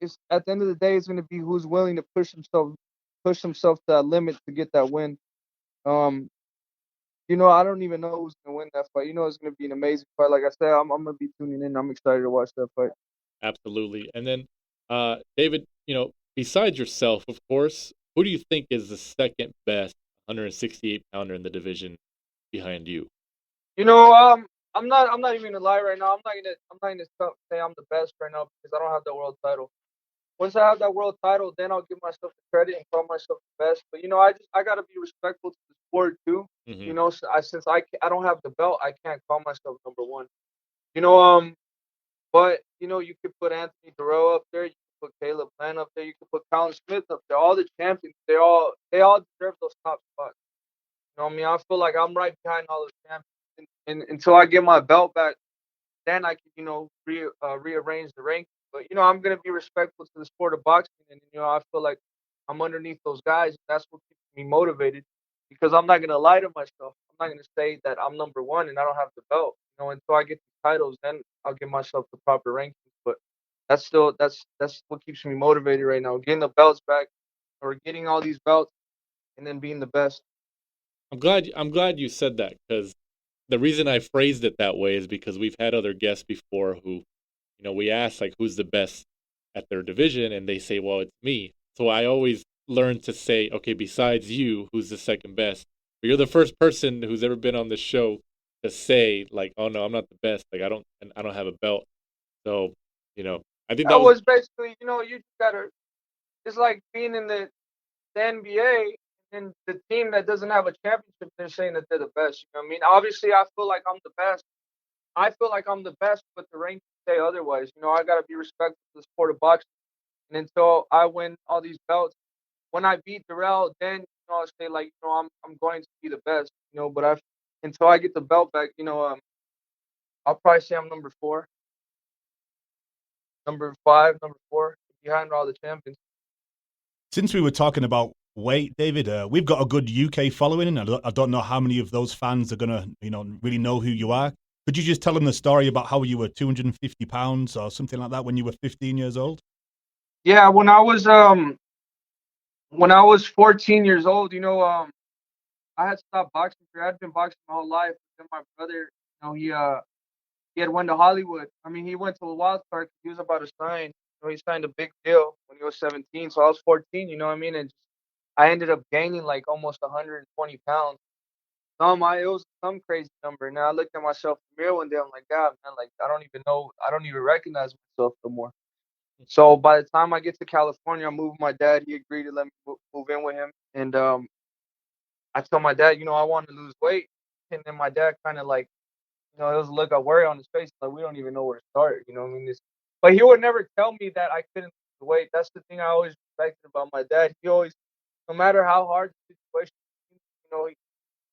It's at the end of the day, it's going to be who's willing to push himself to that limit to get that win. Um, I don't even know who's going to win that fight. It's going to be an amazing fight. Like I said, I'm going to be tuning in. I'm excited to watch that fight. Absolutely. And then, David, besides yourself, of course, who do you think is the second best 168 pounder in the division behind you? I'm not even gonna lie right now. I'm not gonna say I'm the best right now because I don't have that world title. Once I have that world title, then I'll give myself the credit and call myself the best. But I gotta be respectful to the sport too. Hmm. Since I don't have the belt, I can't call myself number one. You know, but you could put Anthony Dirrell up there. You could put Caleb Plant up there. You could put Colin Smith up there. All the champions, they all deserve those top spots. What I mean? I feel like I'm right behind all those champions. And until I get my belt back, then I can, rearrange the rankings. But I'm gonna be respectful to the sport of boxing, and I feel like I'm underneath those guys. And that's what keeps me motivated, because I'm not gonna lie to myself. I'm not gonna say that I'm number one and I don't have the belt. Until I get the titles, then I'll give myself the proper rankings. But that's what keeps me motivated right now. Getting the belts back, or getting all these belts, and then being the best. I'm glad you said that, because the reason I phrased it that way is because we've had other guests before who, we ask like who's the best at their division, and they say, well, it's me. So I always learn to say, okay, besides you, who's the second best? But you're the first person who's ever been on the show to say like, oh no, I'm not the best. Like I don't have a belt. So, I think that That was was basically, you just gotta. It's like being in the NBA, and the team that doesn't have a championship, they're saying that they're the best. You know what I mean? Obviously, I feel like I'm the best. I feel like I'm the best, but the rankings say otherwise. I got to be respectful to the sport of boxing. And until I win all these belts, when I beat Dirrell, then I'll say like, I'm going to be the best. But until I get the belt back, I'll probably say I'm number 4, number 5, number 4, behind all the champions. Since we were talking about weight, David, we've got a good UK following, and I don't know how many of those fans are gonna, really know who you are. Could you just tell them the story about how you were 250 pounds or something like that when you were 15 years old? Yeah, when I was 14 years old, I had stopped boxing. I'd been boxing my whole life. Then my brother, he had went to Hollywood. I mean, he went to the Wild Card. He was about to sign. He signed a big deal when he was 17. So I was 14. You know what I mean? And I ended up gaining like almost 120 pounds. It was some crazy number. Now I looked at myself in the mirror one day. I'm like, God, man, like I don't even know. I don't even recognize myself no more. So by the time I get to California, I move with my dad. He agreed to let me move in with him, and I told my dad, I want to lose weight, and then my dad kind of like, it was a look of worry on his face, like we don't even know where to start. You know what I mean? But he would never tell me that I couldn't lose the weight. That's the thing I always respected about my dad. He always, no matter how hard the situation,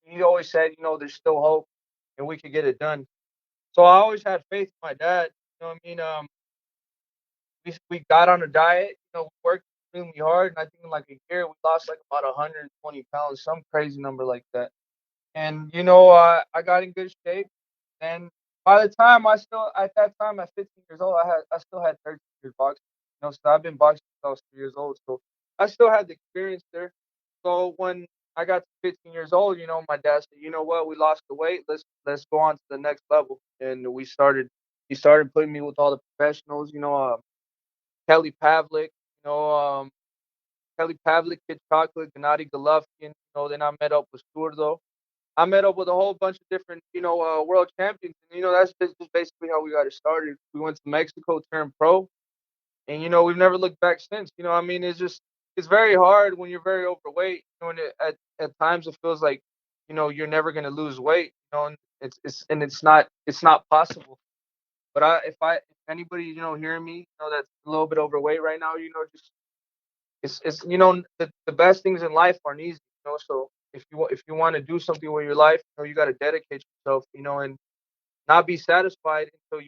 he always said, there's still hope, and we could get it done. So I always had faith in my dad. You know what I mean? We got on a diet. We worked extremely hard, and I think in like a year we lost like about 120 pounds, some crazy number like that. And I got in good shape. And by the time at that time at 15 years old, I still had 13 years boxing. So I've been boxing since I was 3 years old. So I still had the experience there. So when I got to 15 years old, my dad said, you know what, we lost the weight. Let's go on to the next level. And he started putting me with all the professionals. Kelly Pavlik, Kid Chocolate, Gennady Golovkin. Then I met up with Sturdo. I met up with a whole bunch of different, world champions. And, that's just basically how we got it started. We went to Mexico, turned pro, and, we've never looked back since. I mean, it's very hard when you're very overweight. And at times it feels like, you're never going to lose weight, and it's not possible. But if anybody, hearing me, that's a little bit overweight right now, just it's the best things in life aren't easy, so if you want to do something with your life, you got to dedicate yourself, and not be satisfied until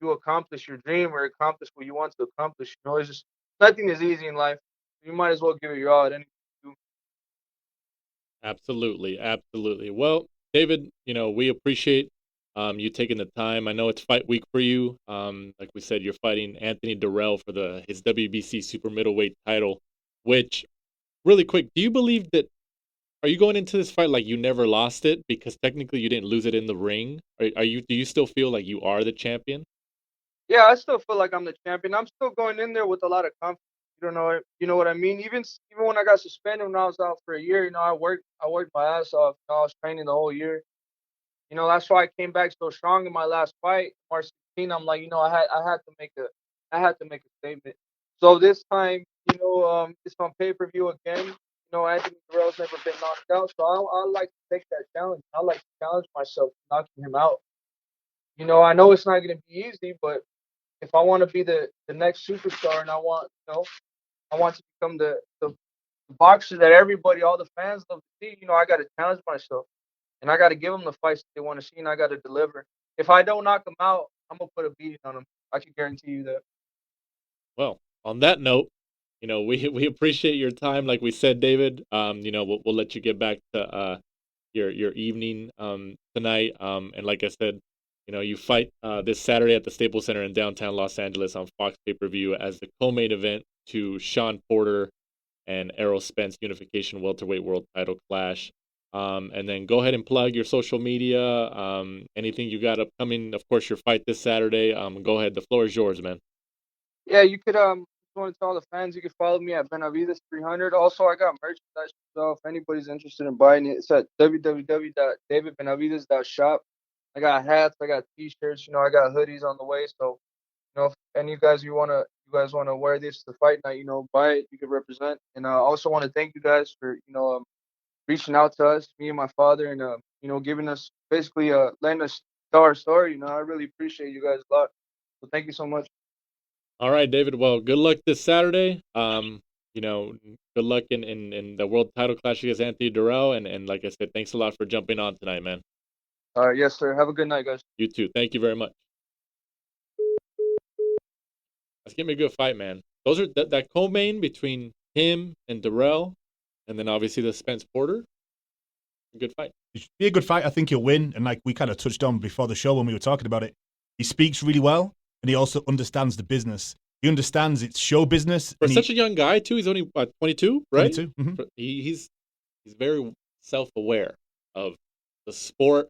you accomplish your dream or accomplish what you want to accomplish. It's just nothing is easy in life. You might as well give it your all at anything you do. Absolutely, absolutely. Well, David, we appreciate you taking the time. I know it's fight week for you. Like we said, you're fighting Anthony Dirrell for his WBC super middleweight title. Which, really quick, do you believe that? Are you going into this fight like you never lost it because technically you didn't lose it in the ring? Are you? Do you still feel like you are the champion? Yeah, I still feel like I'm the champion. I'm still going in there with a lot of confidence. You know what I mean. Even when I got suspended when I was out for a year, I worked my ass off. I was training the whole year. That's why I came back so strong in my last fight, March 16. I'm like, I had to make a statement. So this time, it's on pay-per-view again. Anthony Dirrell's never been knocked out, so I like to take that challenge. I like to challenge myself, knocking him out. I know it's not going to be easy, but if I want to be the next superstar, and I want to become the boxer that everybody, all the fans love to see, I got to challenge myself. And I got to give them the fights they want to see, and I got to deliver. If I don't knock them out, I'm going to put a beating on them. I can guarantee you that. Well, on that note, we appreciate your time. Like we said, David, we'll let you get back to your evening tonight. And like I said, you fight this Saturday at the Staples Center in downtown Los Angeles on Fox pay-per-view as the co-main event to Sean Porter and Errol Spence unification welterweight world title clash. And then go ahead and plug your social media, anything you got upcoming. Of course, your fight this Saturday. Go ahead. The floor is yours, man. Yeah, you could just want to tell the fans you can follow me at Benavidez 300. Also, I got merchandise, so if anybody's interested in buying it, it's at www.davidbenavidez.shop. I got hats, I got t-shirts, I got hoodies on the way. So, if any of you guys wanna wear this to fight night, buy it, you can represent. And I also want to thank you guys for reaching out to us, me and my father, and giving us basically letting us tell our story. I really appreciate you guys a lot. So thank you so much. All right, David. Well, good luck this Saturday. Good luck in the world title clash against Anthony Dirrell. And like I said, thanks a lot for jumping on tonight, man. All right, yes, sir. Have a good night, guys. You too. Thank you very much. Let's give me a good fight, man. Those are that co-main between him and Dirrell, and then obviously the Spence Porter. A good fight. It should be a good fight. I think he'll win. And like we kind of touched on before the show when we were talking about it, he speaks really well, and he also understands the business. He understands it's show business. For such a young guy, too, he's only 22, right? 22. Mm-hmm. He's very self-aware of the sport,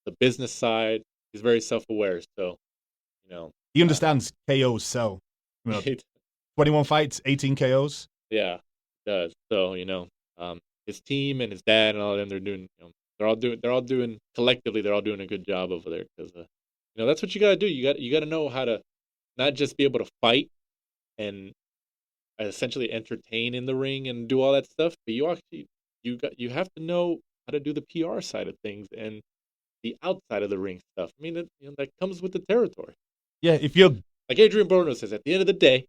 the business side. He's very self-aware. So, he understands KOs sell. 21 fights, 18 KOs. Yeah, he does. So, his team and his dad and all of them, they're all doing collectively, they're all doing a good job over there because, that's what you got to do. You got to know how to not just be able to fight and essentially entertain in the ring and do all that stuff, but you have to know how to do the PR side of things and the outside of the ring stuff. I mean, that comes with the territory. Yeah, if you're like Adrian Broner says, at the end of the day,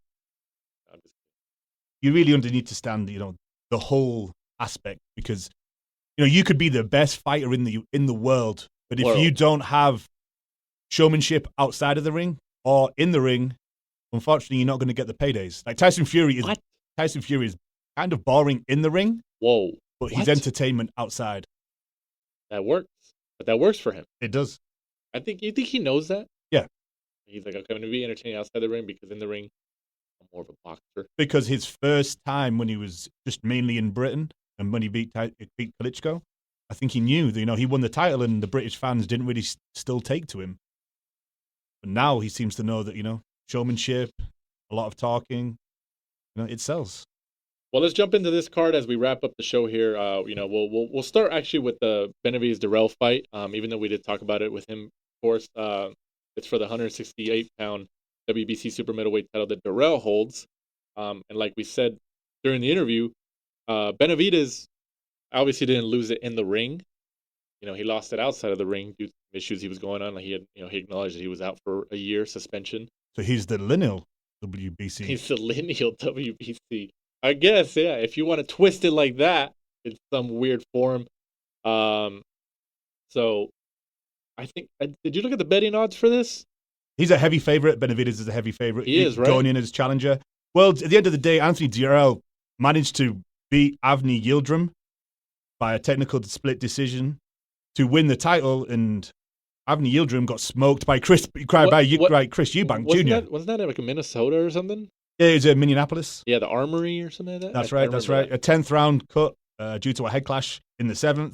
you really need to stand, the whole aspect because, you could be the best fighter in the world, but if you don't have showmanship outside of the ring or in the ring, unfortunately, you're not going to get the paydays. Like Tyson Fury is kind of boring in the ring. Whoa! But he's entertainment outside. That works, but that works for him. It does. You think he knows that? Yeah. He's like, I'm going to be entertaining outside the ring because in the ring, I'm more of a boxer. Because his first time when he was just mainly in Britain and when he beat Klitschko, I think he knew that, he won the title and the British fans didn't really still take to him. But now he seems to know that, showmanship, a lot of talking, it sells. Well, let's jump into this card as we wrap up the show here. We'll start actually with the Benavidez Dirrell fight. Even though we did talk about it with him, of course, it's for the 168-pound WBC super middleweight title that Dirrell holds. And like we said during the interview, Benavidez obviously didn't lose it in the ring. He lost it outside of the ring due to issues he was going on. Like he acknowledged that he was out for a year suspension. So he's the lineal WBC. He's the lineal WBC. I guess, yeah. If you want to twist it like that, in some weird form. So, I think. Did you look at the betting odds for this? He's a heavy favorite. Benavidez is a heavy favorite. He is, right? Going in as challenger. Well, at the end of the day, Anthony Dirrell managed to beat Avni Yildirim by a technical split decision to win the title, and Avni Yildirim got smoked by Chris Eubank Jr. Wasn't that like a Minnesota or something? Yeah, it was in Minneapolis. Yeah, the Armory or something like that. That's right. A 10th round cut due to a head clash in the 7th.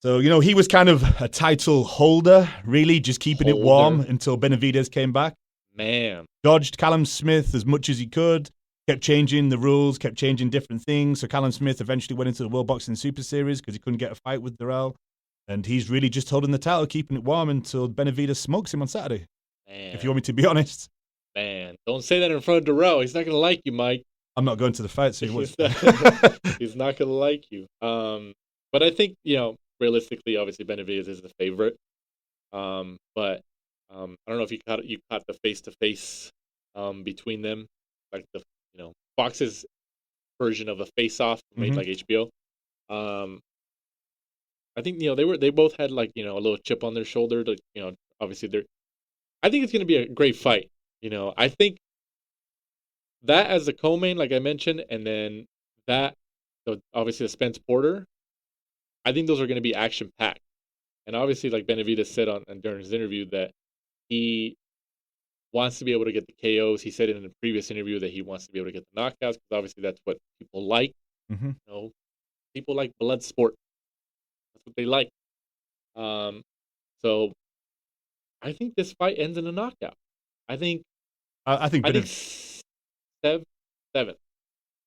So, he was kind of a title holder, really, just keeping it warm until Benavidez came back. Man. Dodged Callum Smith as much as he could, kept changing the rules, kept changing different things. So Callum Smith eventually went into the World Boxing Super Series because he couldn't get a fight with Dirrell. And he's really just holding the title, keeping it warm until Benavidez smokes him on Saturday. Man. If you want me to be honest. Man, don't say that in front of Dirrell. He's not going to like you, Mike. I'm not going to the fight, so he was. He's not going to like you. But I think, realistically, obviously Benavidez is the favorite. But I don't know if you caught the face-to-face between them, like the Fox's version of a face-off made like HBO. I think they both had like a little chip on their shoulder. To, obviously I think it's going to be a great fight. I think that as the co-main, like I mentioned, and then that, so obviously the Spence Porter, I think those are going to be action-packed. And obviously, like Benavidez said during his interview, that he wants to be able to get the KOs. He said in a previous interview that he wants to be able to get the knockouts, because obviously that's what people like. Mm-hmm. People like blood sport. That's what they like. So I think this fight ends in a knockout. I think seven.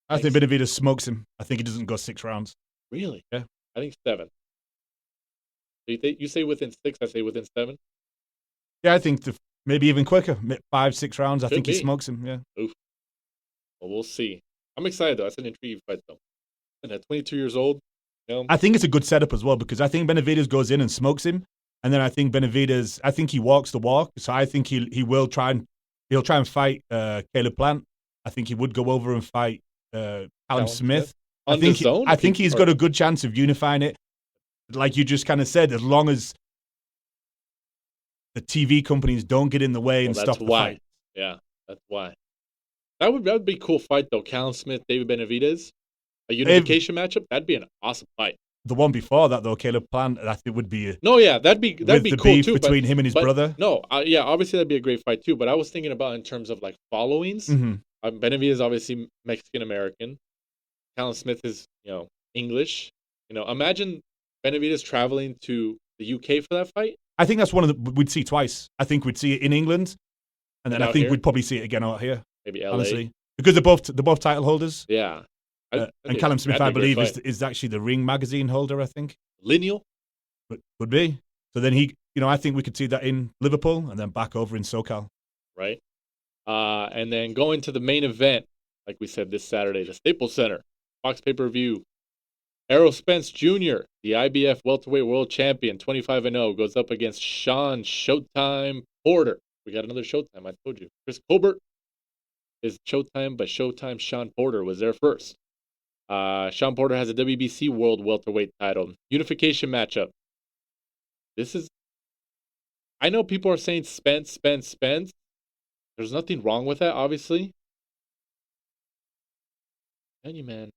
I think Benavidez smokes him. I think he doesn't go 6 rounds. Really? Yeah. I think 7. You say within 6, I say within 7? Yeah, I think maybe even quicker. 5, 6 rounds. I think he smokes him, yeah. Oof. Well, we'll see. I'm excited, though. That's an intriguing fight, though. And at 22 years old, I think it's a good setup as well, because I think Benavidez goes in and smokes him. And then I think he walks the walk. So I think he'll try and fight Caleb Plant. I think he would go over and fight Callum Smith. I think he's got a good chance of unifying it. Like you just kind of said, as long as the TV companies don't get in the way and stop the fight. Yeah, that's why. That would be a cool fight, though. Callum Smith, David Benavidez. A unification matchup? That'd be an awesome fight. The one before that, though, Caleb Plant, I think would be. That'd be the cool beef too. Between him and his brother. No, obviously that'd be a great fight too. But I was thinking about in terms of like followings. Mm-hmm. Benavidez is obviously Mexican American. Callum Smith is English. Imagine Benavidez traveling to the UK for that fight. I think that's we'd see twice. I think we'd see it in England, and then I think we'd probably see it again out here. Maybe LA. Honestly, because they're both title holders. Yeah. And Callum Smith, I believe, is actually the Ring magazine holder, I think. Lineal? But could be. So then I think we could see that in Liverpool and then back over in SoCal. Right. And then going to the main event, like we said this Saturday, the Staples Center, Fox pay-per-view. Errol Spence Jr., the IBF welterweight world champion, 25-0, goes up against Sean Showtime Porter. We got another Showtime, I told you. Chris Colbert is Showtime, but Showtime Sean Porter was there first. Sean Porter has a WBC World Welterweight title. Unification matchup. I know people are saying Spence. There's nothing wrong with that, obviously. Man.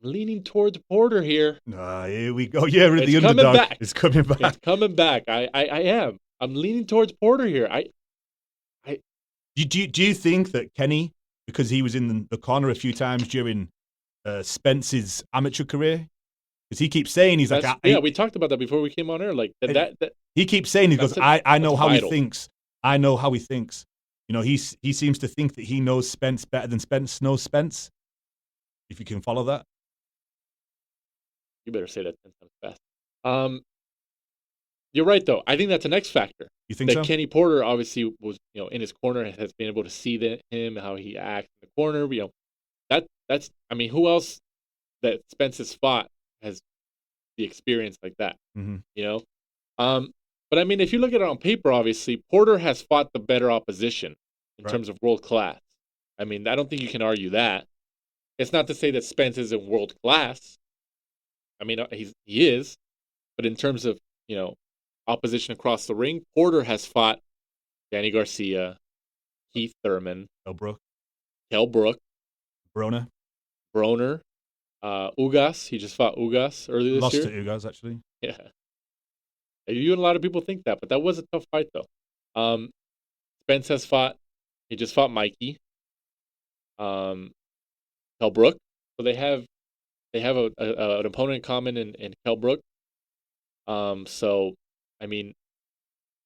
I'm leaning towards Porter here. Here we go. Yeah, the underdog is coming back. It's coming back. I am. I'm leaning towards Porter here. Do you think that Kenny, because he was in the corner a few times during Spence's amateur career, because he keeps saying he's we talked about that before we came on air. Like that he keeps saying, he goes, I know how he thinks. I know how he thinks. You know, he seems to think that he knows Spence better than Spence knows Spence. If you can follow that. You better say that 10 times fast. You're right, though. I think that's an X factor. You think that so? Kenny Porter obviously was, in his corner, has been able to see him, how he acts in the corner. That's. I mean, who else that Spence has fought has the experience like that? Mm-hmm. But I mean, if you look at it on paper, obviously Porter has fought the better opposition in terms of world class. I mean, I don't think you can argue that. It's not to say that Spence isn't world class. I mean, he is, but in terms of opposition across the ring, Porter has fought Danny Garcia, Keith Thurman, Kell Brook, Broner, Ugas. He just fought Ugas earlier this year. Lost to Ugas, actually. Yeah. You and a lot of people think that, but that was a tough fight, though. Spence has fought. He just fought Mikey. Kell Brook. So they have an opponent in common in Kell Brook. So, I mean,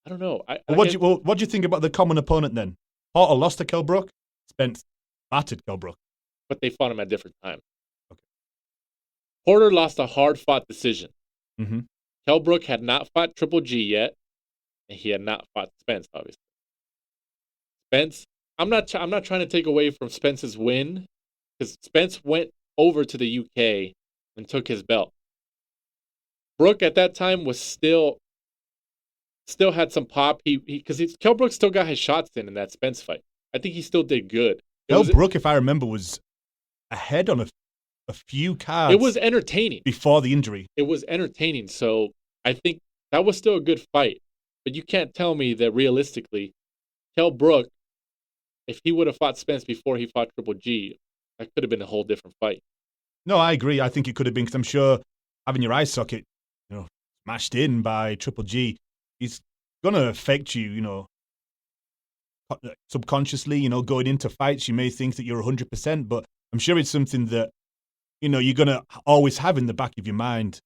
I don't know. What do you think about the common opponent then? Porter lost to Kell Brook. Spence battered Kell Brook. But they fought him at different times. Okay. Porter lost a hard-fought decision. Mm-hmm. Kell Brook had not fought Triple G yet, and he had not fought Spence, obviously. Spence, I'm not trying to take away from Spence's win, because Spence went over to the UK and took his belt. Brook at that time was still had some pop. Because Kell Brook still got his shots in that Spence fight. I think he still did good. Kell Brook, if I remember, was ahead on a few cards. It was entertaining before the injury. It was entertaining, so I think that was still a good fight. But you can't tell me that realistically, Kell Brook, if he would have fought Spence before he fought Triple G, that could have been a whole different fight. No, I agree. I think it could have been, because I'm sure having your eye socket, smashed in by Triple G, is going to affect you, subconsciously, going into fights. You may think that you're 100%, but I'm sure it's something that, you're going to always have in the back of your mind.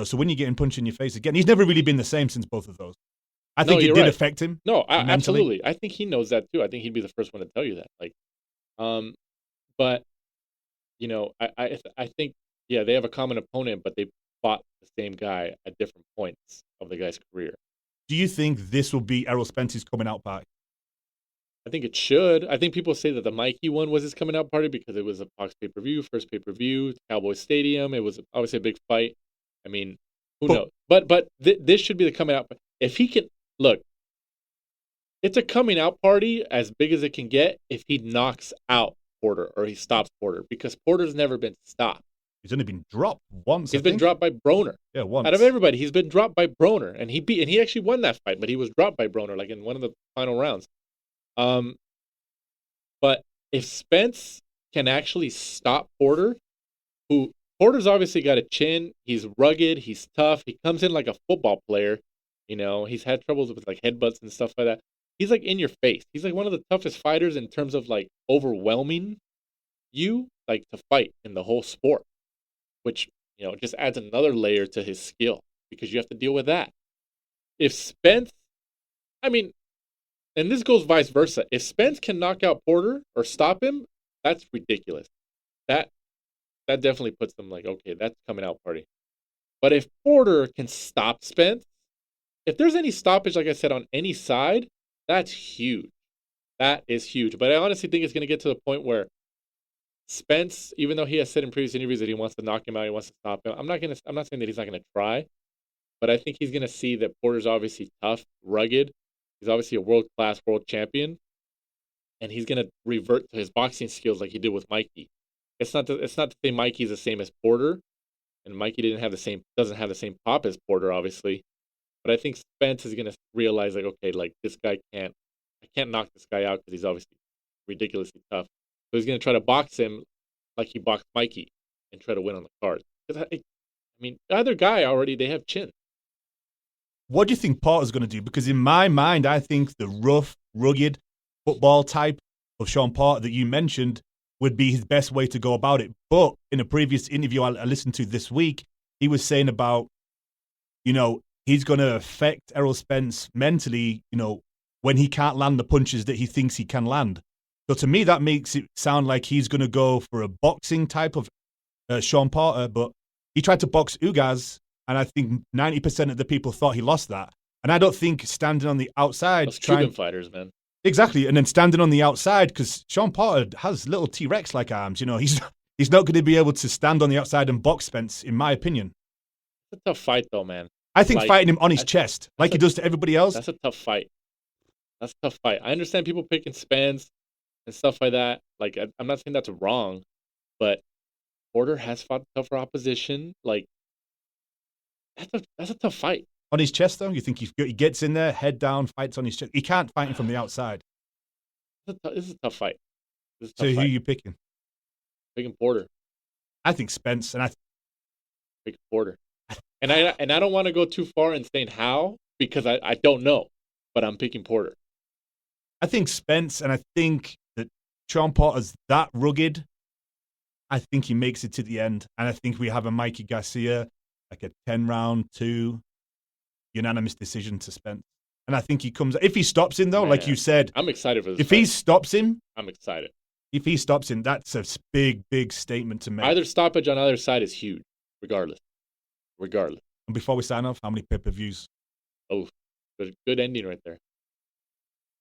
So when you're getting punched in your face again, he's never really been the same since both of those. I think it did affect him. No, absolutely. I think he knows that too. I think he'd be the first one to tell you that. But I think they have a common opponent, but they fought the same guy at different points of the guy's career. Do you think this will be Errol Spence's coming out party? I think it should. I think people say that the Mikey one was his coming out party because it was a Fox pay-per-view, first pay-per-view, Cowboy Stadium. It was obviously a big fight. I mean, who knows? But this should be the coming out. If he can look, it's a coming out party as big as it can get if he knocks out Porter or he stops Porter, because Porter's never been stopped. He's only been dropped once. He's been dropped by Broner. Yeah, once. Out of everybody, he's been dropped by Broner, and he actually won that fight, but he was dropped by Broner like in one of the final rounds. But if Spence can actually stop Porter, Porter's obviously got a chin, he's rugged, he's tough, he comes in like a football player, he's had troubles with like headbutts and stuff like that. He's like in your face. He's like one of the toughest fighters in terms of like overwhelming you like to fight in the whole sport, which, just adds another layer to his skill because you have to deal with that. If Spence, and this goes vice versa. If Spence can knock out Porter or stop him, that's ridiculous. That definitely puts them like, okay, that's coming out party. But if Porter can stop Spence, if there's any stoppage, like I said, on any side, that's huge. That is huge. But I honestly think it's going to get to the point where Spence, even though he has said in previous interviews that he wants to knock him out, he wants to stop him. I'm not saying that he's not going to try, but I think he's going to see that Porter's obviously tough, rugged. He's obviously a world-class world champion, and he's going to revert to his boxing skills like he did with Mikey. It's not to say Mikey's the same as Porter, and Mikey doesn't have the same pop as Porter, obviously. But I think Spence is going to realize, like, okay, like this guy I can't knock this guy out because he's obviously ridiculously tough. So he's going to try to box him like he boxed Mikey and try to win on the card. Because either guy already, they have chin. What do you think Porter's going to do? Because in my mind, I think the rough, rugged football type of Sean Porter that you mentioned would be his best way to go about it. But in a previous interview I listened to this week, he was saying about, he's going to affect Errol Spence mentally, when he can't land the punches that he thinks he can land. So to me, that makes it sound like he's going to go for a boxing type of Sean Porter, but he tried to box Ugaz, and I think 90% of the people thought he lost that. And I don't think standing on the outside... Those Cuban fighters, man. Exactly, and then standing on the outside, because Sean Porter has little T-Rex-like arms, he's not going to be able to stand on the outside and box Spence, in my opinion. It's a tough fight, though, man. I think fighting him on his chest, like he does to everybody else. That's a tough fight. That's a tough fight. I understand people picking Spence and stuff like that. Like, I'm not saying that's wrong, but Porter has fought tougher opposition. Like, that's a tough fight. On his chest, though? You think he gets in there, head down, fights on his chest? He can't fight him from the outside. This is a tough fight. So who are you picking? Picking Porter. I think Spence, and I pick Porter. And I don't want to go too far in saying how, because I don't know, but I'm picking Porter. I think Spence, and I think that Sean Porter's that rugged. I think he makes it to the end, and I think we have a Mikey Garcia, like a 10-round, 2 unanimous decision to Spence. And I think he comes... If he stops him, though, like you said... I'm excited for this If fight. he stops him... I'm excited. If he stops him, that's a big, big statement to make. Either stoppage on either side is huge, regardless. And before we sign off, how many pay-per-views? Oh, good ending right there.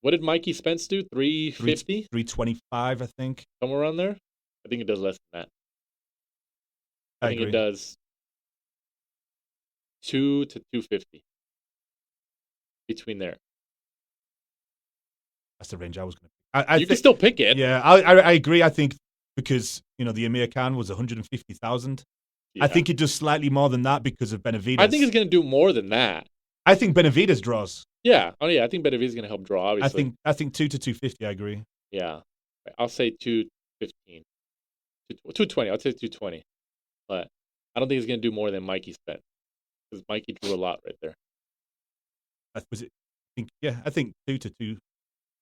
What did Mikey Spence do? 350? 325, I think. Somewhere around there? I think it does less than that. I think agree. It does 2 to 250. Between there. That's the range I was going to pick. You can still pick it. Yeah, I agree. I think because, the Amir Khan was 150,000. Yeah. I think it does slightly more than that because of Benavidez. I think it's going to do more than that. I think Benavidez draws. Yeah. Oh, yeah. I think Benavidez is going to help draw, obviously. I think 2 to 250, I agree. Yeah. I'll say 215. 220. I'll say 220. But I don't think it's going to do more than Mikey spent. Because Mikey drew a lot right there. Was it? I think 2 to 2.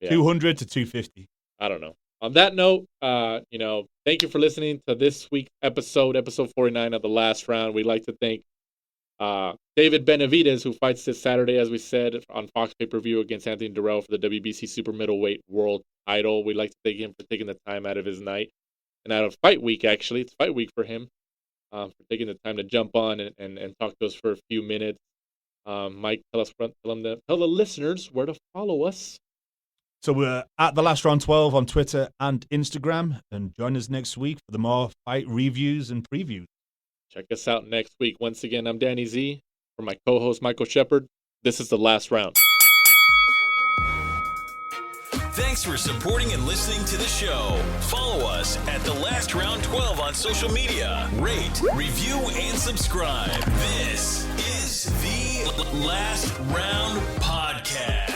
Yeah. 200 to 250. I don't know. On that note, thank you for listening to this week's episode 49 of The Last Round. We'd like to thank David Benavidez, who fights this Saturday, as we said, on Fox pay-per-view against Anthony Dirrell for the WBC super middleweight world title. We'd like to thank him for taking the time out of his night and out of fight week, actually. It's fight week for him, for taking the time to jump on and talk to us for a few minutes. Mike, tell the listeners where to follow us. So we're at The Last Round 12 on Twitter and Instagram, and join us next week for the more fight reviews and previews. Check us out next week. Once again, I'm Danny Z. For my co-host, Michael Shepard, this is The Last Round. Thanks for supporting and listening to the show. Follow us at The Last Round 12 on social media. Rate, review, and subscribe. This is The Last Round Podcast.